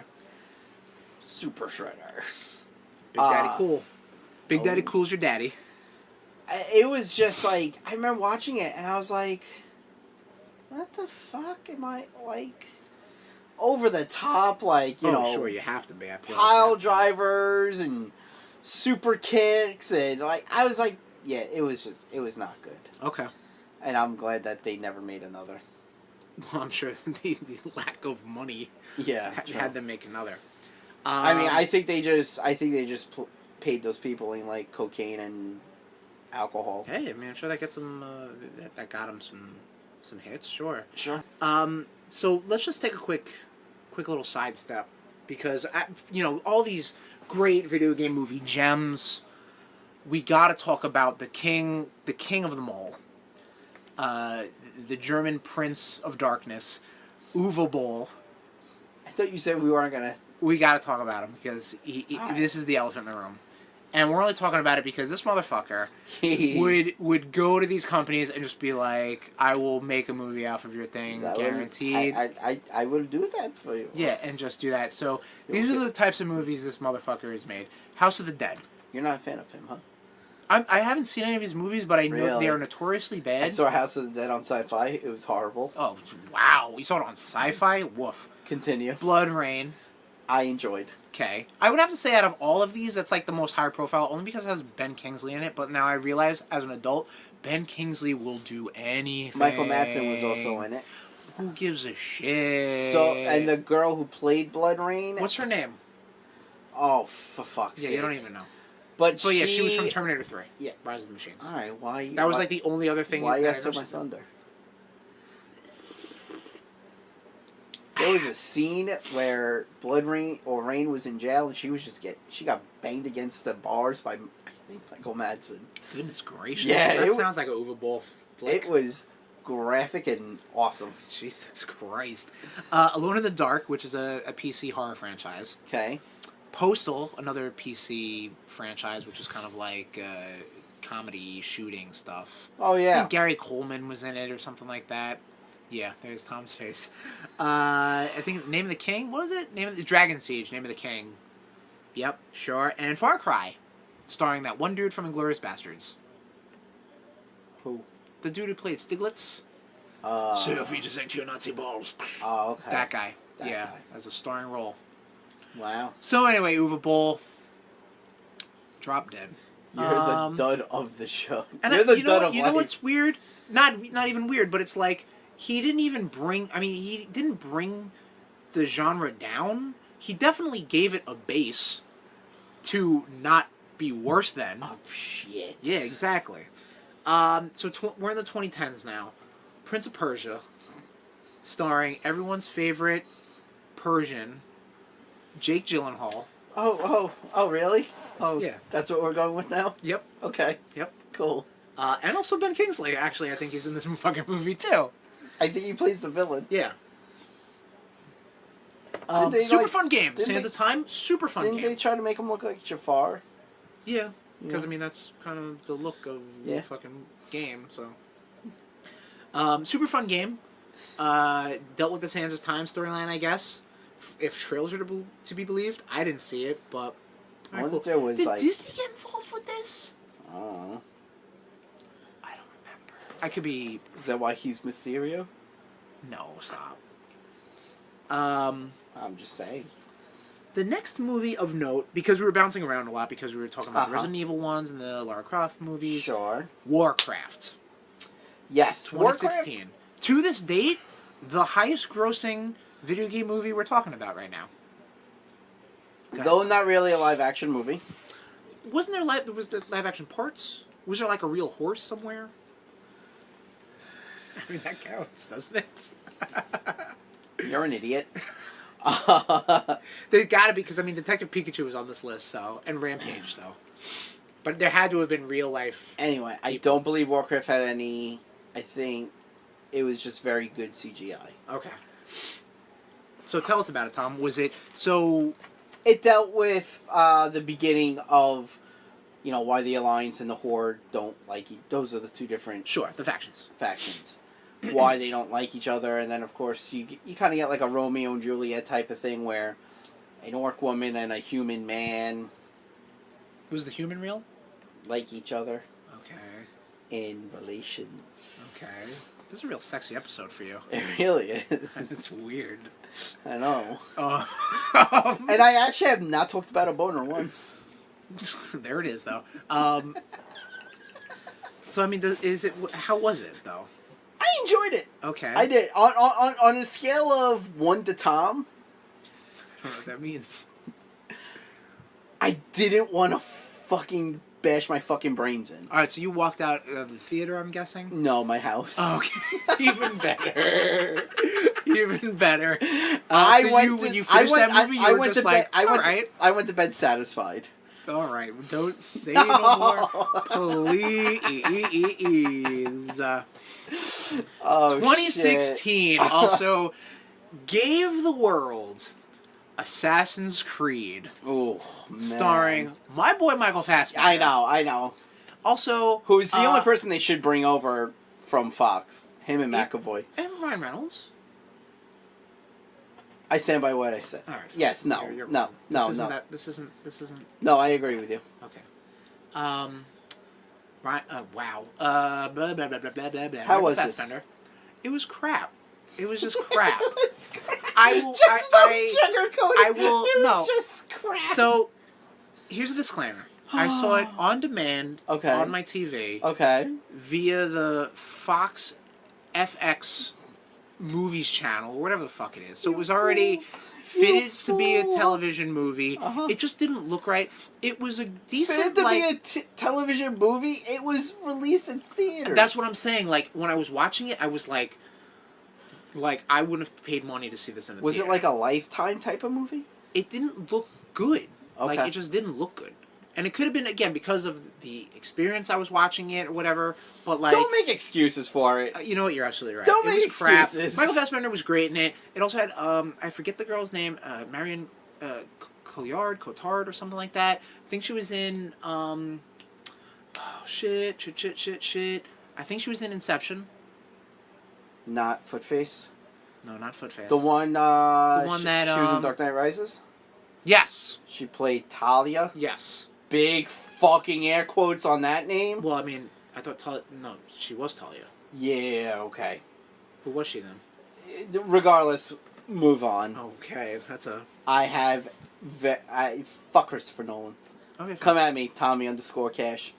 Super Shredder. Big Daddy Cool. Big Daddy Cool's your daddy. It was just like, I remember watching it and I was like, what the fuck am I, like, over the top, like, you know. Sure, you have to be. I feel pile like drivers and super kicks and, like, I was like, yeah, it was not good. Okay. And I'm glad that they never made another. Well, I'm sure the lack of money had them make another. I mean, I think they just paid those people in like cocaine and alcohol. Hey, I mean, I'm sure that gets them. That got them some hits. Sure. Sure. So let's just take a quick little sidestep because all these great video game movie gems. We got to talk about the king of them all. The German Prince of Darkness, Uwe Boll. I thought you said we weren't gonna. We got to talk about him because Right. this is the elephant in the room. And we're only talking about it because this motherfucker would go to these companies and just be like, I will make a movie off of your thing, guaranteed. I will do that for you. Yeah, and just do that. So these are the types of movies this motherfucker has made. House of the Dead. You're not a fan of him, huh? I haven't seen any of his movies, but I know Really? they are notoriously bad. I saw House of the Dead on Sci-Fi. It was horrible. Oh, wow. You saw it on Sci-Fi? Woof. Continue. Blood Rain. I enjoyed. Okay. I would have to say out of all of these, that's like the most high profile, only because it has Ben Kingsley in it. But now I realize, as an adult, Ben Kingsley will do anything. Michael Madsen was also in it. Who gives a shit? So, and the girl who played Blood Rain... What's her name? Oh, for fuck's sake. Yeah, you don't even know. But yeah, she was from Terminator 3. Yeah. Rise of the Machines. Alright, why... That was like the only other thing... Why you got so much thunder? There was a scene where Rain was in jail and she got banged against the bars by, I think, Michael Madsen. Goodness gracious. Yeah, that sounds like an overball flick. It was graphic and awesome. Jesus Christ. Alone in the Dark, which is a PC horror franchise. Okay. Postal, another PC franchise, which is kind of like comedy shooting stuff. Oh, yeah. I think Gary Coleman was in it or something like that. Yeah, there's Tom's face. I think Name of the King. What was it? Name of the Dragon Siege. Name of the King. Yep, sure. And Far Cry, starring that one dude from Inglourious Bastards. Who? The dude who played Stiglitz. Sophie to sink to your Nazi balls. Oh, okay. That guy. That guy. As a starring role. Wow. So anyway, Uwe Boll. Drop dead. You're the dud of the show. And You're the dud of life. You know what's weird? Not even weird, but it's like he didn't even bring. I mean, he didn't bring the genre down. He definitely gave it a base to not be worse than. Oh shit. Yeah, exactly. So we're in the 2010s now. Prince of Persia, starring everyone's favorite Persian, Jake Gyllenhaal. Oh, really? Oh, yeah. That's what we're going with now? Yep. Okay. Yep. Cool. And also Ben Kingsley, actually. I think he's in this fucking movie, too. I think he plays the villain. Yeah. Super fun game. Sands of Time, super fun game. Didn't they try to make him look like Jafar? Yeah. Because, I mean, that's kind of the look of the fucking game, so. Super fun game. Dealt with the Sands of Time storyline, I guess. If trailers are to be believed. I didn't see it, but... I wonder if there was, Did Disney get involved with this? Oh. I don't remember. I could be... Is that why he's Mysterio? No, stop. I'm just saying. The next movie of note, because we were bouncing around a lot, because we were talking about the Resident Evil ones and the Lara Croft movies. Sure. Warcraft. Yes, 2016. Warcraft. To this date, the highest grossing video game movie we're talking about right now. Though not really a live action movie. Wasn't there was the live action parts? Was there like a real horse somewhere? I mean, that counts, doesn't it? You're an idiot. There's got to be, because I mean, Detective Pikachu was on this list, so, and Rampage, so. But there had to have been real life. Anyway, people. I don't believe Warcraft had any. I think it was just very good CGI. Okay. So tell us about it, Tom. Was it so? It dealt with the beginning of, why the Alliance and the Horde don't like those are the two different The factions. Why they don't like each other, and then of course you kind of get like a Romeo and Juliet type of thing where an orc woman and a human man Was the human real? Like each other. Okay. In relations. Okay. This is a real sexy episode for you. It really is. It's weird. I know. Oh. And I actually have not talked about a boner once. There it is, though. So I mean, how was it though? I enjoyed it. Okay. I did. On a scale of 1 to Tom. I don't know what that means. I didn't want to fucking bash my fucking brains in. All right, so you walked out of the theater, I'm guessing? No, my house. Oh, okay. Even better. Even better. When you finished that movie, you were just like, all right. I went to bed satisfied. All right, don't say no more. Please. 2016 shit. also gave the world Assassin's Creed, Oh, man. starring my boy Michael Fassbender. I know. Also, Who's the only person they should bring over from Fox? Him and McAvoy. and Ryan Reynolds. I stand by what I said. All right. Yes, no, You're no, wrong. no. This isn't. No, I agree with you. Okay. Right. Wow. Blah blah blah blah blah blah blah. How was this? Fassbender. It was crap. It was just crap. It's crap. I will. Just no sugarcoating. I will. It No. was just crap. So, here's a disclaimer. I saw it on demand Okay. on my TV Okay. via the Fox FX Movies channel, or whatever the fuck it is. So it was already fitted to be a fool. television movie. Uh-huh. It just didn't look right. It was a decent, For it to like... be a television movie, it was released in theaters. That's what I'm saying. Like, when I was watching it, I was like, I wouldn't have paid money to see this in the Was theater. it like a Lifetime type of movie? It didn't look good. Like, Okay. it just didn't look good. And it could have been, again, because of the experience I was watching it or whatever, but like... Don't make excuses for it. You know what? You're absolutely right. Don't It make was crap. excuses. Michael Fassbender was great in it. It also had, I forget the girl's name, Marion Cotillard or something like that. I think she was in, shit. I think she was in Inception. Not Footface. No, not Footface. The one that, she was in Dark Knight Rises. Yes. She played Talia. Yes. Big fucking air quotes on that name. Well, I mean, I thought no, she was Talia. Yeah, okay. Who was she then? Regardless, move on. Okay, that's a... Fuck Christopher Nolan. Okay, Come at me, Tommy_Cash.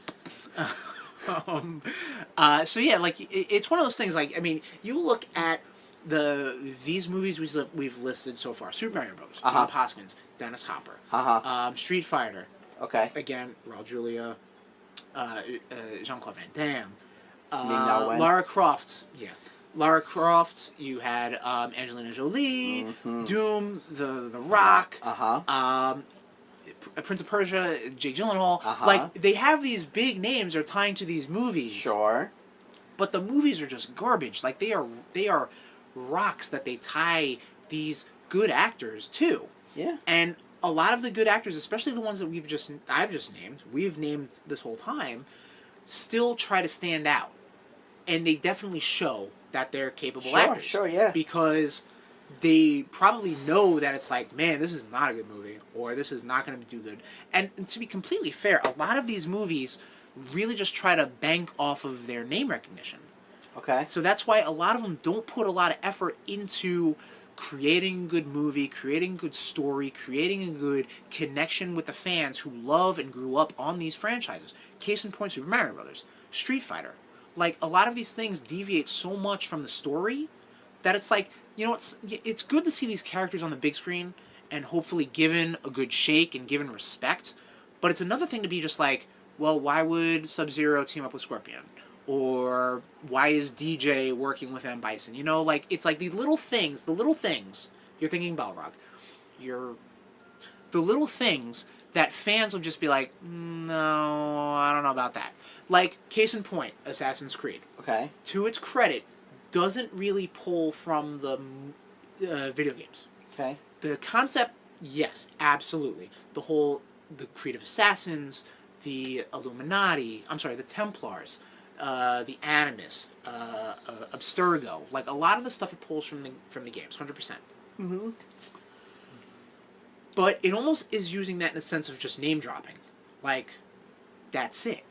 So yeah, like it's one of those things. Like, I mean, you look at these movies we've listed so far: Super Mario Bros. Bob Hoskins, Dennis Hopper, Street Fighter. Okay. Again, Raul Julia, Jean-Claude Van Damme, Ming-Na Wen. Lara Croft. Yeah, Lara Croft. You had Angelina Jolie, Doom, the Rock. Prince of Persia, Jake Gyllenhaal. Like, they have these big names they're tying to these movies. Sure. But the movies are just garbage. Like, they are rocks that they tie these good actors to. Yeah. And a lot of the good actors, especially the ones that I've just named, we've named this whole time, still try to stand out. And they definitely show that they're capable actors. Sure, yeah. Because they probably know that it's like, man, this is not a good movie, or this is not going to do good. And to be completely fair, a lot of these movies really just try to bank off of their name recognition. Okay. So that's why a lot of them don't put a lot of effort into creating a good movie, creating a good story, creating a good connection with the fans who love and grew up on these franchises. Case in point, Super Mario Brothers, Street Fighter. Like, a lot of these things deviate so much from the story that it's like, you know, it's good to see these characters on the big screen and hopefully given a good shake and given respect, but it's another thing to be just like, well, why would Sub-Zero team up with Scorpion? Or why is DJ working with M. Bison? You know, like, it's like the little things, you're thinking Balrog, the little things that fans will just be like, no, I don't know about that. Like, case in point, Assassin's Creed. Okay. To its credit, doesn't really pull from the video games. Okay. The concept, yes, absolutely. The Creed of Assassins, the Illuminati, the Templars, the Animus, Abstergo, like a lot of the stuff it pulls from the games, 100%. Mm-hmm. But it almost is using that in a sense of just name dropping, like that's it.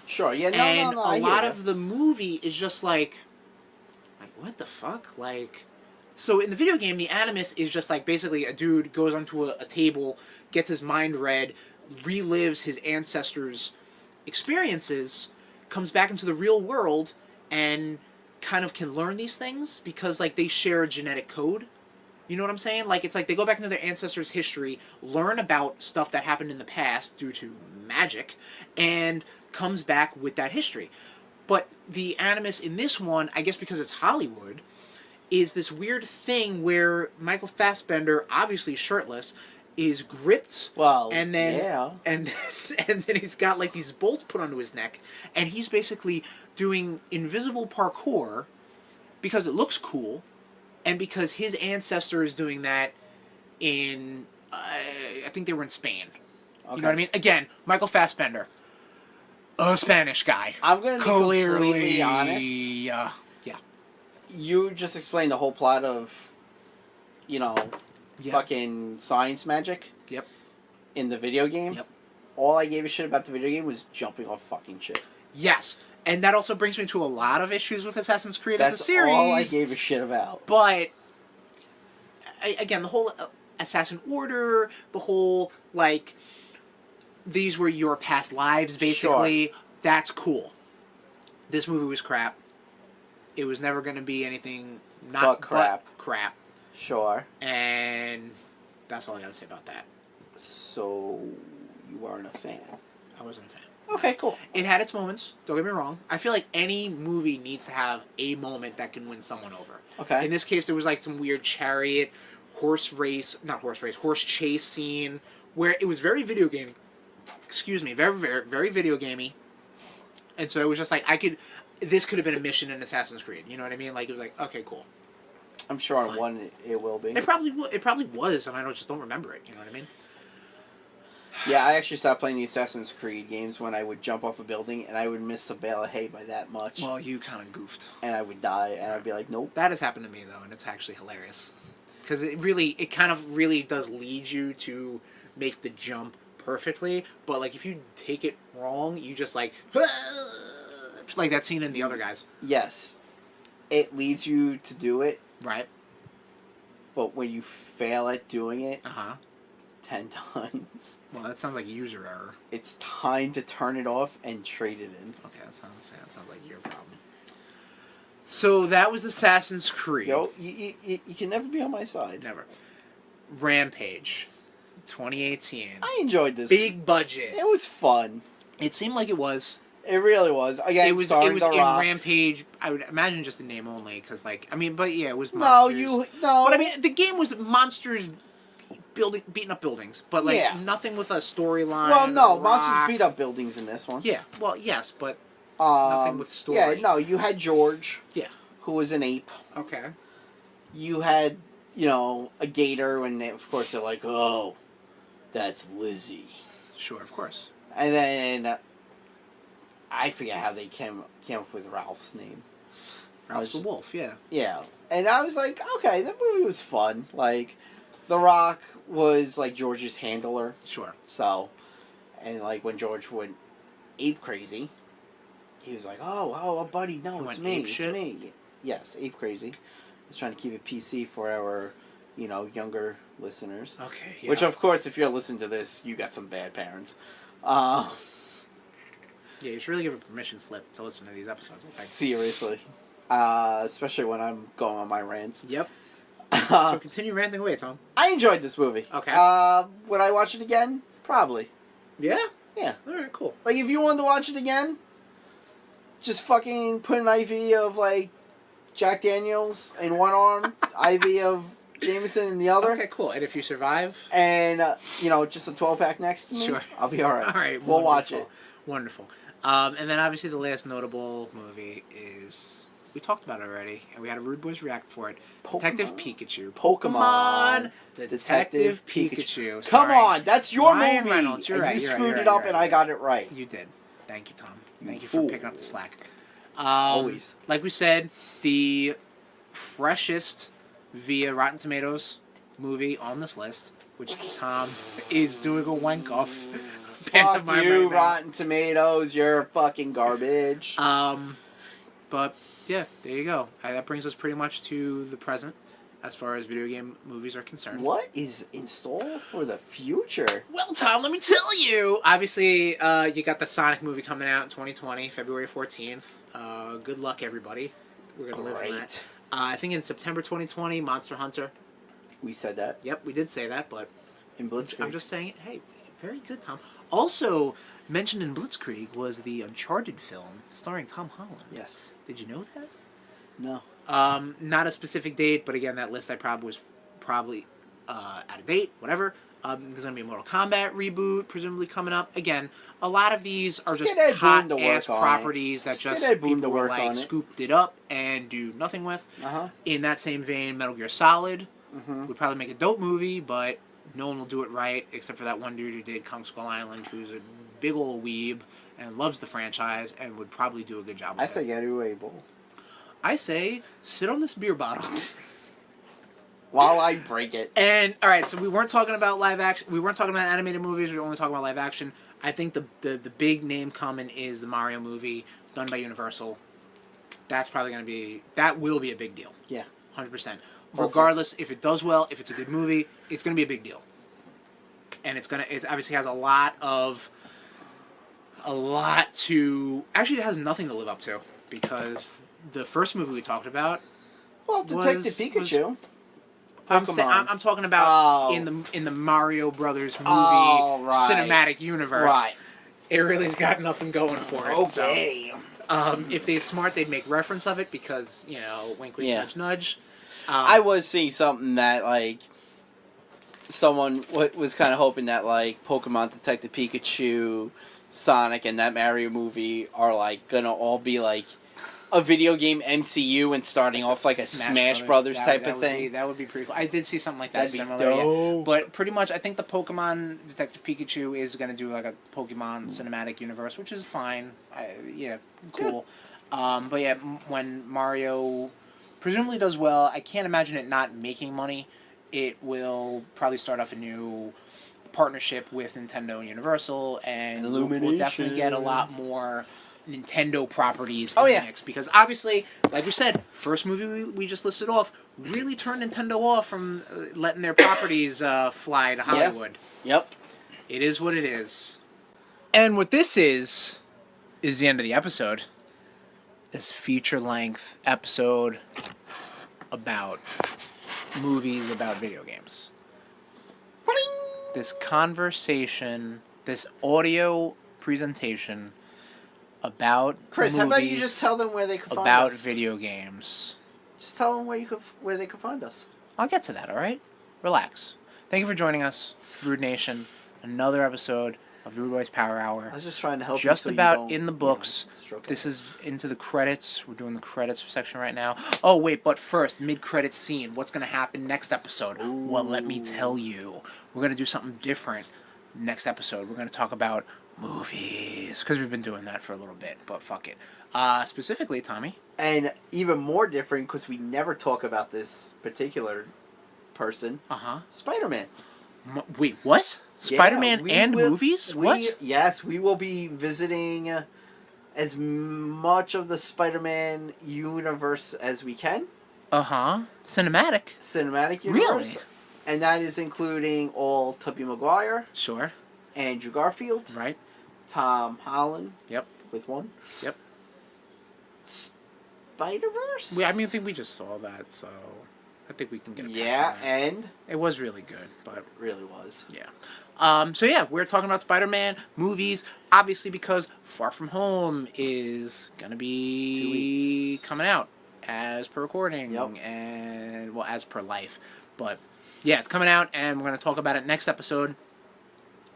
Sure. Yeah. No. I a lot hear of the movie is just like what the fuck, like. So in the video game, the Animus is just like basically a dude goes onto a table, gets his mind read, relives his ancestors' experiences, comes back into the real world, and kind of can learn these things because like they share a genetic code. You know what I'm saying? Like, it's like they go back into their ancestors' history, learn about stuff that happened in the past due to magic, and comes back with that history. But the Animus in this one, I guess because it's Hollywood, is this weird thing where Michael Fassbender, obviously shirtless, is gripped. Well, and then, yeah. And then he's got like these bolts put onto his neck, and he's basically doing invisible parkour because it looks cool, and because his ancestor is doing that in, I think they were in Spain. Okay. You know what I mean? Again, Michael Fassbender, a Spanish guy. I'm going to be completely honest. Yeah. You just explained the whole plot of, fucking science magic. Yep. In the video game. Yep. All I gave a shit about the video game was jumping off fucking shit. Yes. And that also brings me to a lot of issues with Assassin's Creed as a series. That's all I gave a shit about. But, again, the whole Assassin Order, the whole, like, these were your past lives, basically. Sure. That's cool. This movie was crap. It was never going to be anything but crap. Sure. And that's all I got to say about that. So, you weren't a fan? I wasn't a fan. Okay, cool. It had its moments. Don't get me wrong. I feel like any movie needs to have a moment that can win someone over. Okay. In this case, there was like some weird chariot, horse chase scene where it was very video gamey. Excuse me, very, very, very video gamey. And so it was just like this could have been a mission in Assassin's Creed. You know what I mean? Like it was like, okay, cool. I'm sure on one it will be. It probably was, and I just don't remember it. You know what I mean? Yeah, I actually stopped playing the Assassin's Creed games when I would jump off a building and I would miss a bale of hay by that much. Well, you kind of goofed. And I would die, and I'd be like, nope. That has happened to me, though, and it's actually hilarious. Because it kind of really does lead you to make the jump perfectly, but, like, if you take it wrong, you just, like that scene in The Other Guys. Yes. It leads you to do it. Right. But when you fail at doing it... 10 times. Well, that sounds like user error. It's time to turn it off and trade it in. Okay, that sounds like your problem. So that was Assassin's Creed. Yo, you can never be on my side. Never. Rampage, 2018. I enjoyed this. Big budget. It was fun. It seemed like it was. It really was. Again, it was in Rampage. I would imagine just the name only, because but yeah, it was monsters. No. But I mean, the game was monsters. Beating up buildings, but nothing with a storyline. Well, no, monsters beat up buildings in this one. Yeah, well, yes, but nothing with story. Yeah, no, you had George. Yeah, who was an ape. Okay. You had, a gator, and of course they're like, oh, that's Lizzie. Sure, of course. And then I forget how they came up with Ralph's name. Ralph's the wolf. Yeah. Yeah, and I was like, okay, that movie was fun. Like. The Rock was, like, George's handler. Sure. So, and, like, when George went ape crazy, he was like, oh, buddy, no, it's me, it's me. Yes, ape crazy. I was trying to keep it PC for our, younger listeners. Okay, yeah. Which, of course, if you're listening to this, you got some bad parents. Yeah, you should really give a permission slip to listen to these episodes, I think. Seriously. Especially when I'm going on my rants. Yep. So continue ranting away, Tom. I enjoyed this movie. Okay. Would I watch it again? Probably. Yeah? Yeah. Alright, cool. Like, if you wanted to watch it again, just fucking put an IV of, like, Jack Daniels in one arm, IV of Jameson in the other. Okay, cool. And if you survive? And, just a 12-pack next to me, sure. I'll be alright. Alright, we'll watch it. Wonderful. And then, obviously, the last notable movie is... We talked about it already, and we had a Rude Boys react for it. Detective Pikachu. Pokemon. Detective Pikachu. Come on, that's your Ryan movie. Reynolds, you're right. You screwed it up, and I got it right. You did. Thank you, Tom. Thank you fool. for picking up the slack. Always. Like we said, the freshest via Rotten Tomatoes movie on this list, which Tom is doing a wank off. Fuck you, Rotten Tomatoes. You're fucking garbage. But... yeah, there you go. That brings us pretty much to the present as far as video game movies are concerned. What is in store for the future? Well, Tom, let me tell you. Obviously, you got the Sonic movie coming out in 2020, February 14th. Good luck, everybody. We're going to live on that. I think in September 2020, Monster Hunter. We said that. Yep, we did say that, but in Blitzkrieg. I'm just saying, hey, very good, Tom. Also, mentioned in Blitzkrieg was the Uncharted film starring Tom Holland. Yes. Did you know that? No. Not a specific date, but again, that list was probably out of date, whatever. There's going to be a Mortal Kombat reboot, presumably coming up. Again, a lot of these are just hot-ass properties that just people were like, scooped it up and do nothing with. Uh-huh. In that same vein, Metal Gear Solid would probably make a dope movie, but no one will do it right except for that one dude who did Kong Skull Island, who's a big ol' weeb and loves the franchise and would probably do a good job with it. I say get to a bowl. I say sit on this beer bottle. While I break it. And, alright, so we weren't talking about live action. We weren't talking about animated movies. We were only talking about live action. I think the big name coming is the Mario movie done by Universal. That's probably going to be... That will be a big deal. Yeah. 100%. Regardless, if it does well, if it's a good movie, it's going to be a big deal. And it obviously has a lot to... Actually, it has nothing to live up to. Because the first movie we talked about... Well, Detective Pikachu. I'm talking about in the Mario Brothers movie cinematic universe. Right. It really's got nothing going for it. Okay. So, if they're smart, they'd make reference of it because, wink, wink, nudge, nudge. I was seeing something that, someone was kind of hoping that, Pokemon Detective Pikachu, Sonic, and that Mario movie are, gonna all be, a video game MCU and starting off like a Smash Brothers type of thing. That would be pretty cool. I did see something like that. That'd be dope. Yeah. But pretty much, I think the Pokemon Detective Pikachu is going to do like a Pokemon cinematic universe, which is fine. Cool. But yeah, when Mario presumably does well, I can't imagine it not making money. It will probably start off a new partnership with Nintendo and Universal, and we'll definitely get a lot more Nintendo properties in the mix, because obviously, like we said, first movie we just listed off really turned Nintendo off from letting their properties fly to Hollywood. Yep. It is what it is. And what this is the end of the episode. This feature-length episode about movies, about video games. This conversation, this audio presentation about Chris, movies, how about you just tell them where they can find us? About video games. Just tell them where they can find us. I'll get to that, all right? Relax. Thank you for joining us, Rude Nation. Another episode of Rude Boys Power Hour. I was just trying to help just you so about you don't, in the books. This is into the credits. We're doing the credits section right now. Oh, wait, but first, mid-credit scene. What's going to happen next episode? Ooh. Well, let me tell you. We're going to do something different next episode. We're going to talk about movies, because we've been doing that for a little bit, but fuck it. Specifically, Tommy. And even more different, because we never talk about this particular person. Spider-Man. Wait, what? Spider-Man and movies? What? Yes, we will be visiting as much of the Spider-Man universe as we can. Cinematic universe. Really? And that is including all Tobey Maguire. Sure. Andrew Garfield. Right. Tom Holland. Yep. With one. Yep. Spider-Verse? I think we just saw that, so I think we can get a pass on that. And it was really good, but it really was. Yeah. So yeah, we're talking about Spider-Man movies, obviously, because Far From Home is gonna be 2 weeks coming out as per recording. Yep. And as per life. But yeah, it's coming out, and we're gonna talk about it next episode.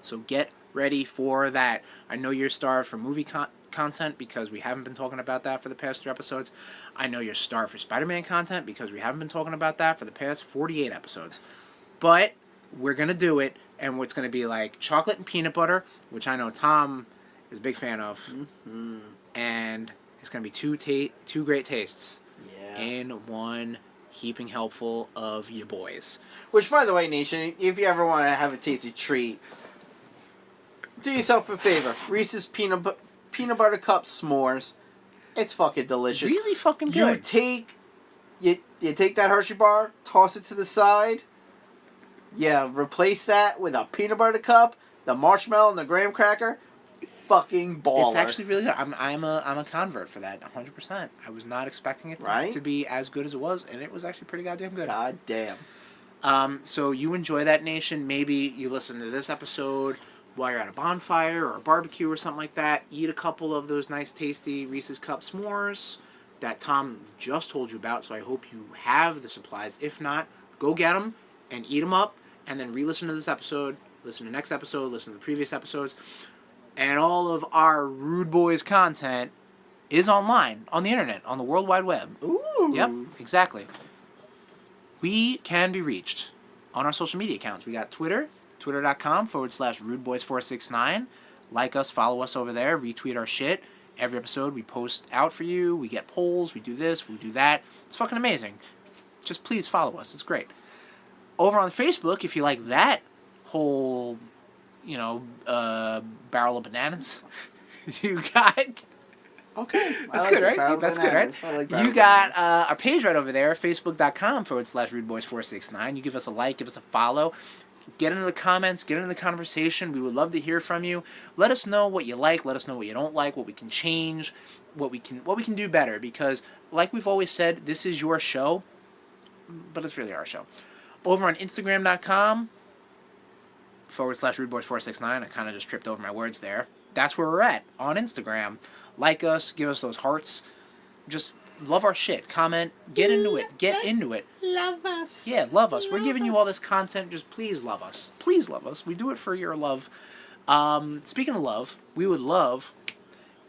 So get ready for that. I know you're starved for movie content because we haven't been talking about that for the past 3 episodes. I know you're starved for Spider-Man content because we haven't been talking about that for the past 48 episodes. But we're going to do it, and it's going to be like chocolate and peanut butter, which I know Tom is a big fan of. Mm-hmm. And it's going to be two great tastes in one heaping helpful of Ya Boyz. Which, by the way, Nation, if you ever want to have a tasty treat, do yourself a favor. Reese's peanut butter cup s'mores. It's fucking delicious. Really fucking good. You take that Hershey bar, toss it to the side. Yeah, replace that with a peanut butter cup, the marshmallow, and the graham cracker. Fucking baller. It's actually really good. I'm a convert for that, 100%. I was not expecting it to be as good as it was, and it was actually pretty goddamn good. God damn. So you enjoy that, Nation. Maybe you listen to this episode while you're at a bonfire or a barbecue or something like that. Eat a couple of those nice, tasty Reese's Cup s'mores that Tom just told you about, so I hope you have the supplies. If not, go get them and eat them up, and then re-listen to this episode, listen to the next episode, listen to the previous episodes. And all of our Rude Boys content is online, on the internet, on the World Wide Web. Ooh. Yep, exactly. we can be reached on our social media accounts. We got Twitter, twitter.com/rudeboys469. Like us, follow us over there, retweet our shit. Every episode we post out for you. We get polls, we do this, we do that. It's fucking amazing. Just please follow us. It's great. Over on Facebook, if you like that whole, barrel of bananas, you got... Okay. That's good, right? That's good, right? You got our page right over there, facebook.com/rudeboys469. You give us a like, give us a follow. Get into the comments, get into the conversation. We would love to hear from you. Let us know what you like, let us know what you don't like, what we can change, what we can do better. Because, like we've always said, this is your show, but it's really our show. Over on Instagram.com/rudeboys469. I kind of just tripped over my words there. That's where we're at on Instagram. Like us, give us those hearts. Just love our shit. Comment, get into it. Get into it. Love us. Yeah, love us. We're giving you all this content. Just please love us. Please love us. We do it for your love. Speaking of love, we would love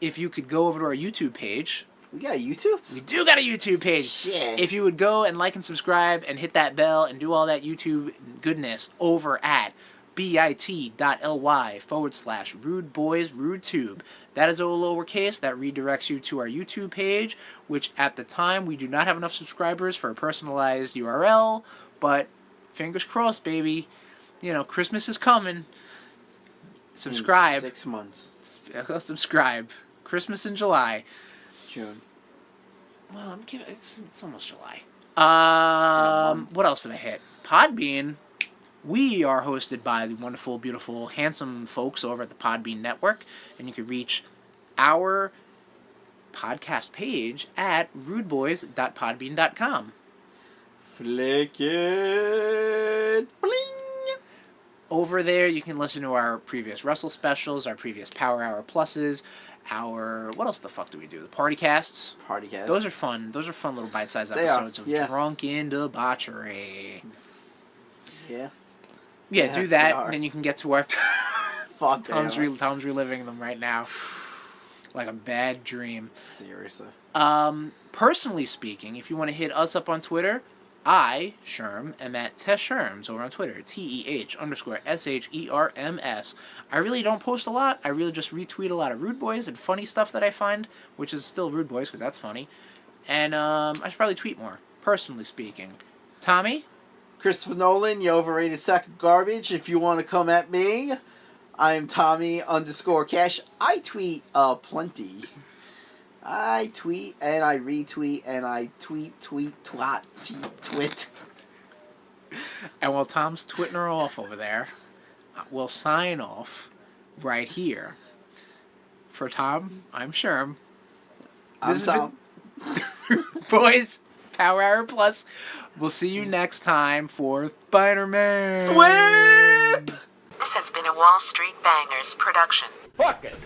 if you could go over to our YouTube page. We got YouTube? We do got a YouTube page. Shit. If you would go and like and subscribe and hit that bell and do all that YouTube goodness over at bit.ly/rudeboysrudetube. That is all lowercase. That redirects you to our YouTube page, which at the time we do not have enough subscribers for a personalized URL, but fingers crossed, baby. Christmas is coming. Subscribe. In 6 months. Subscribe. Christmas in July. June. Well, it's almost July. What else did I hit? Podbean. We are hosted by the wonderful, beautiful, handsome folks over at the Podbean Network, and you can reach our podcast page at rudeboys.podbean.com. Flick it. Bling. Over there, you can listen to our previous Wrestle specials, our previous Power Hour Pluses, what else the fuck do we do? The Party Casts. Party Casts. Those are fun. Those are fun little bite-sized They episodes are, of yeah. drunken debauchery. Yeah. Yeah, do that, and then you can get to our... Fuck Tom's reliving them right now. Like a bad dream. Seriously. Personally speaking, if you want to hit us up on Twitter, I, Sherm, am at Tesherms over on Twitter. TEH_SHERMS. I really don't post a lot. I really just retweet a lot of Rude Boys and funny stuff that I find, which is still Rude Boys because that's funny. And I should probably tweet more, personally speaking. Tommy? Christopher Nolan, you overrated sack of garbage. If you want to come at me, I am Tommy_Cash. I tweet plenty. I tweet and I retweet and I tweet. And while Tom's twitting her off over there, we'll sign off right here. For Tom, I'm Sherm. I'm Tom. Boys, Power Hour Plus. We'll see you next time for Spider-Man. Whip! This has been a Wall Street Bangers production. Fuck it.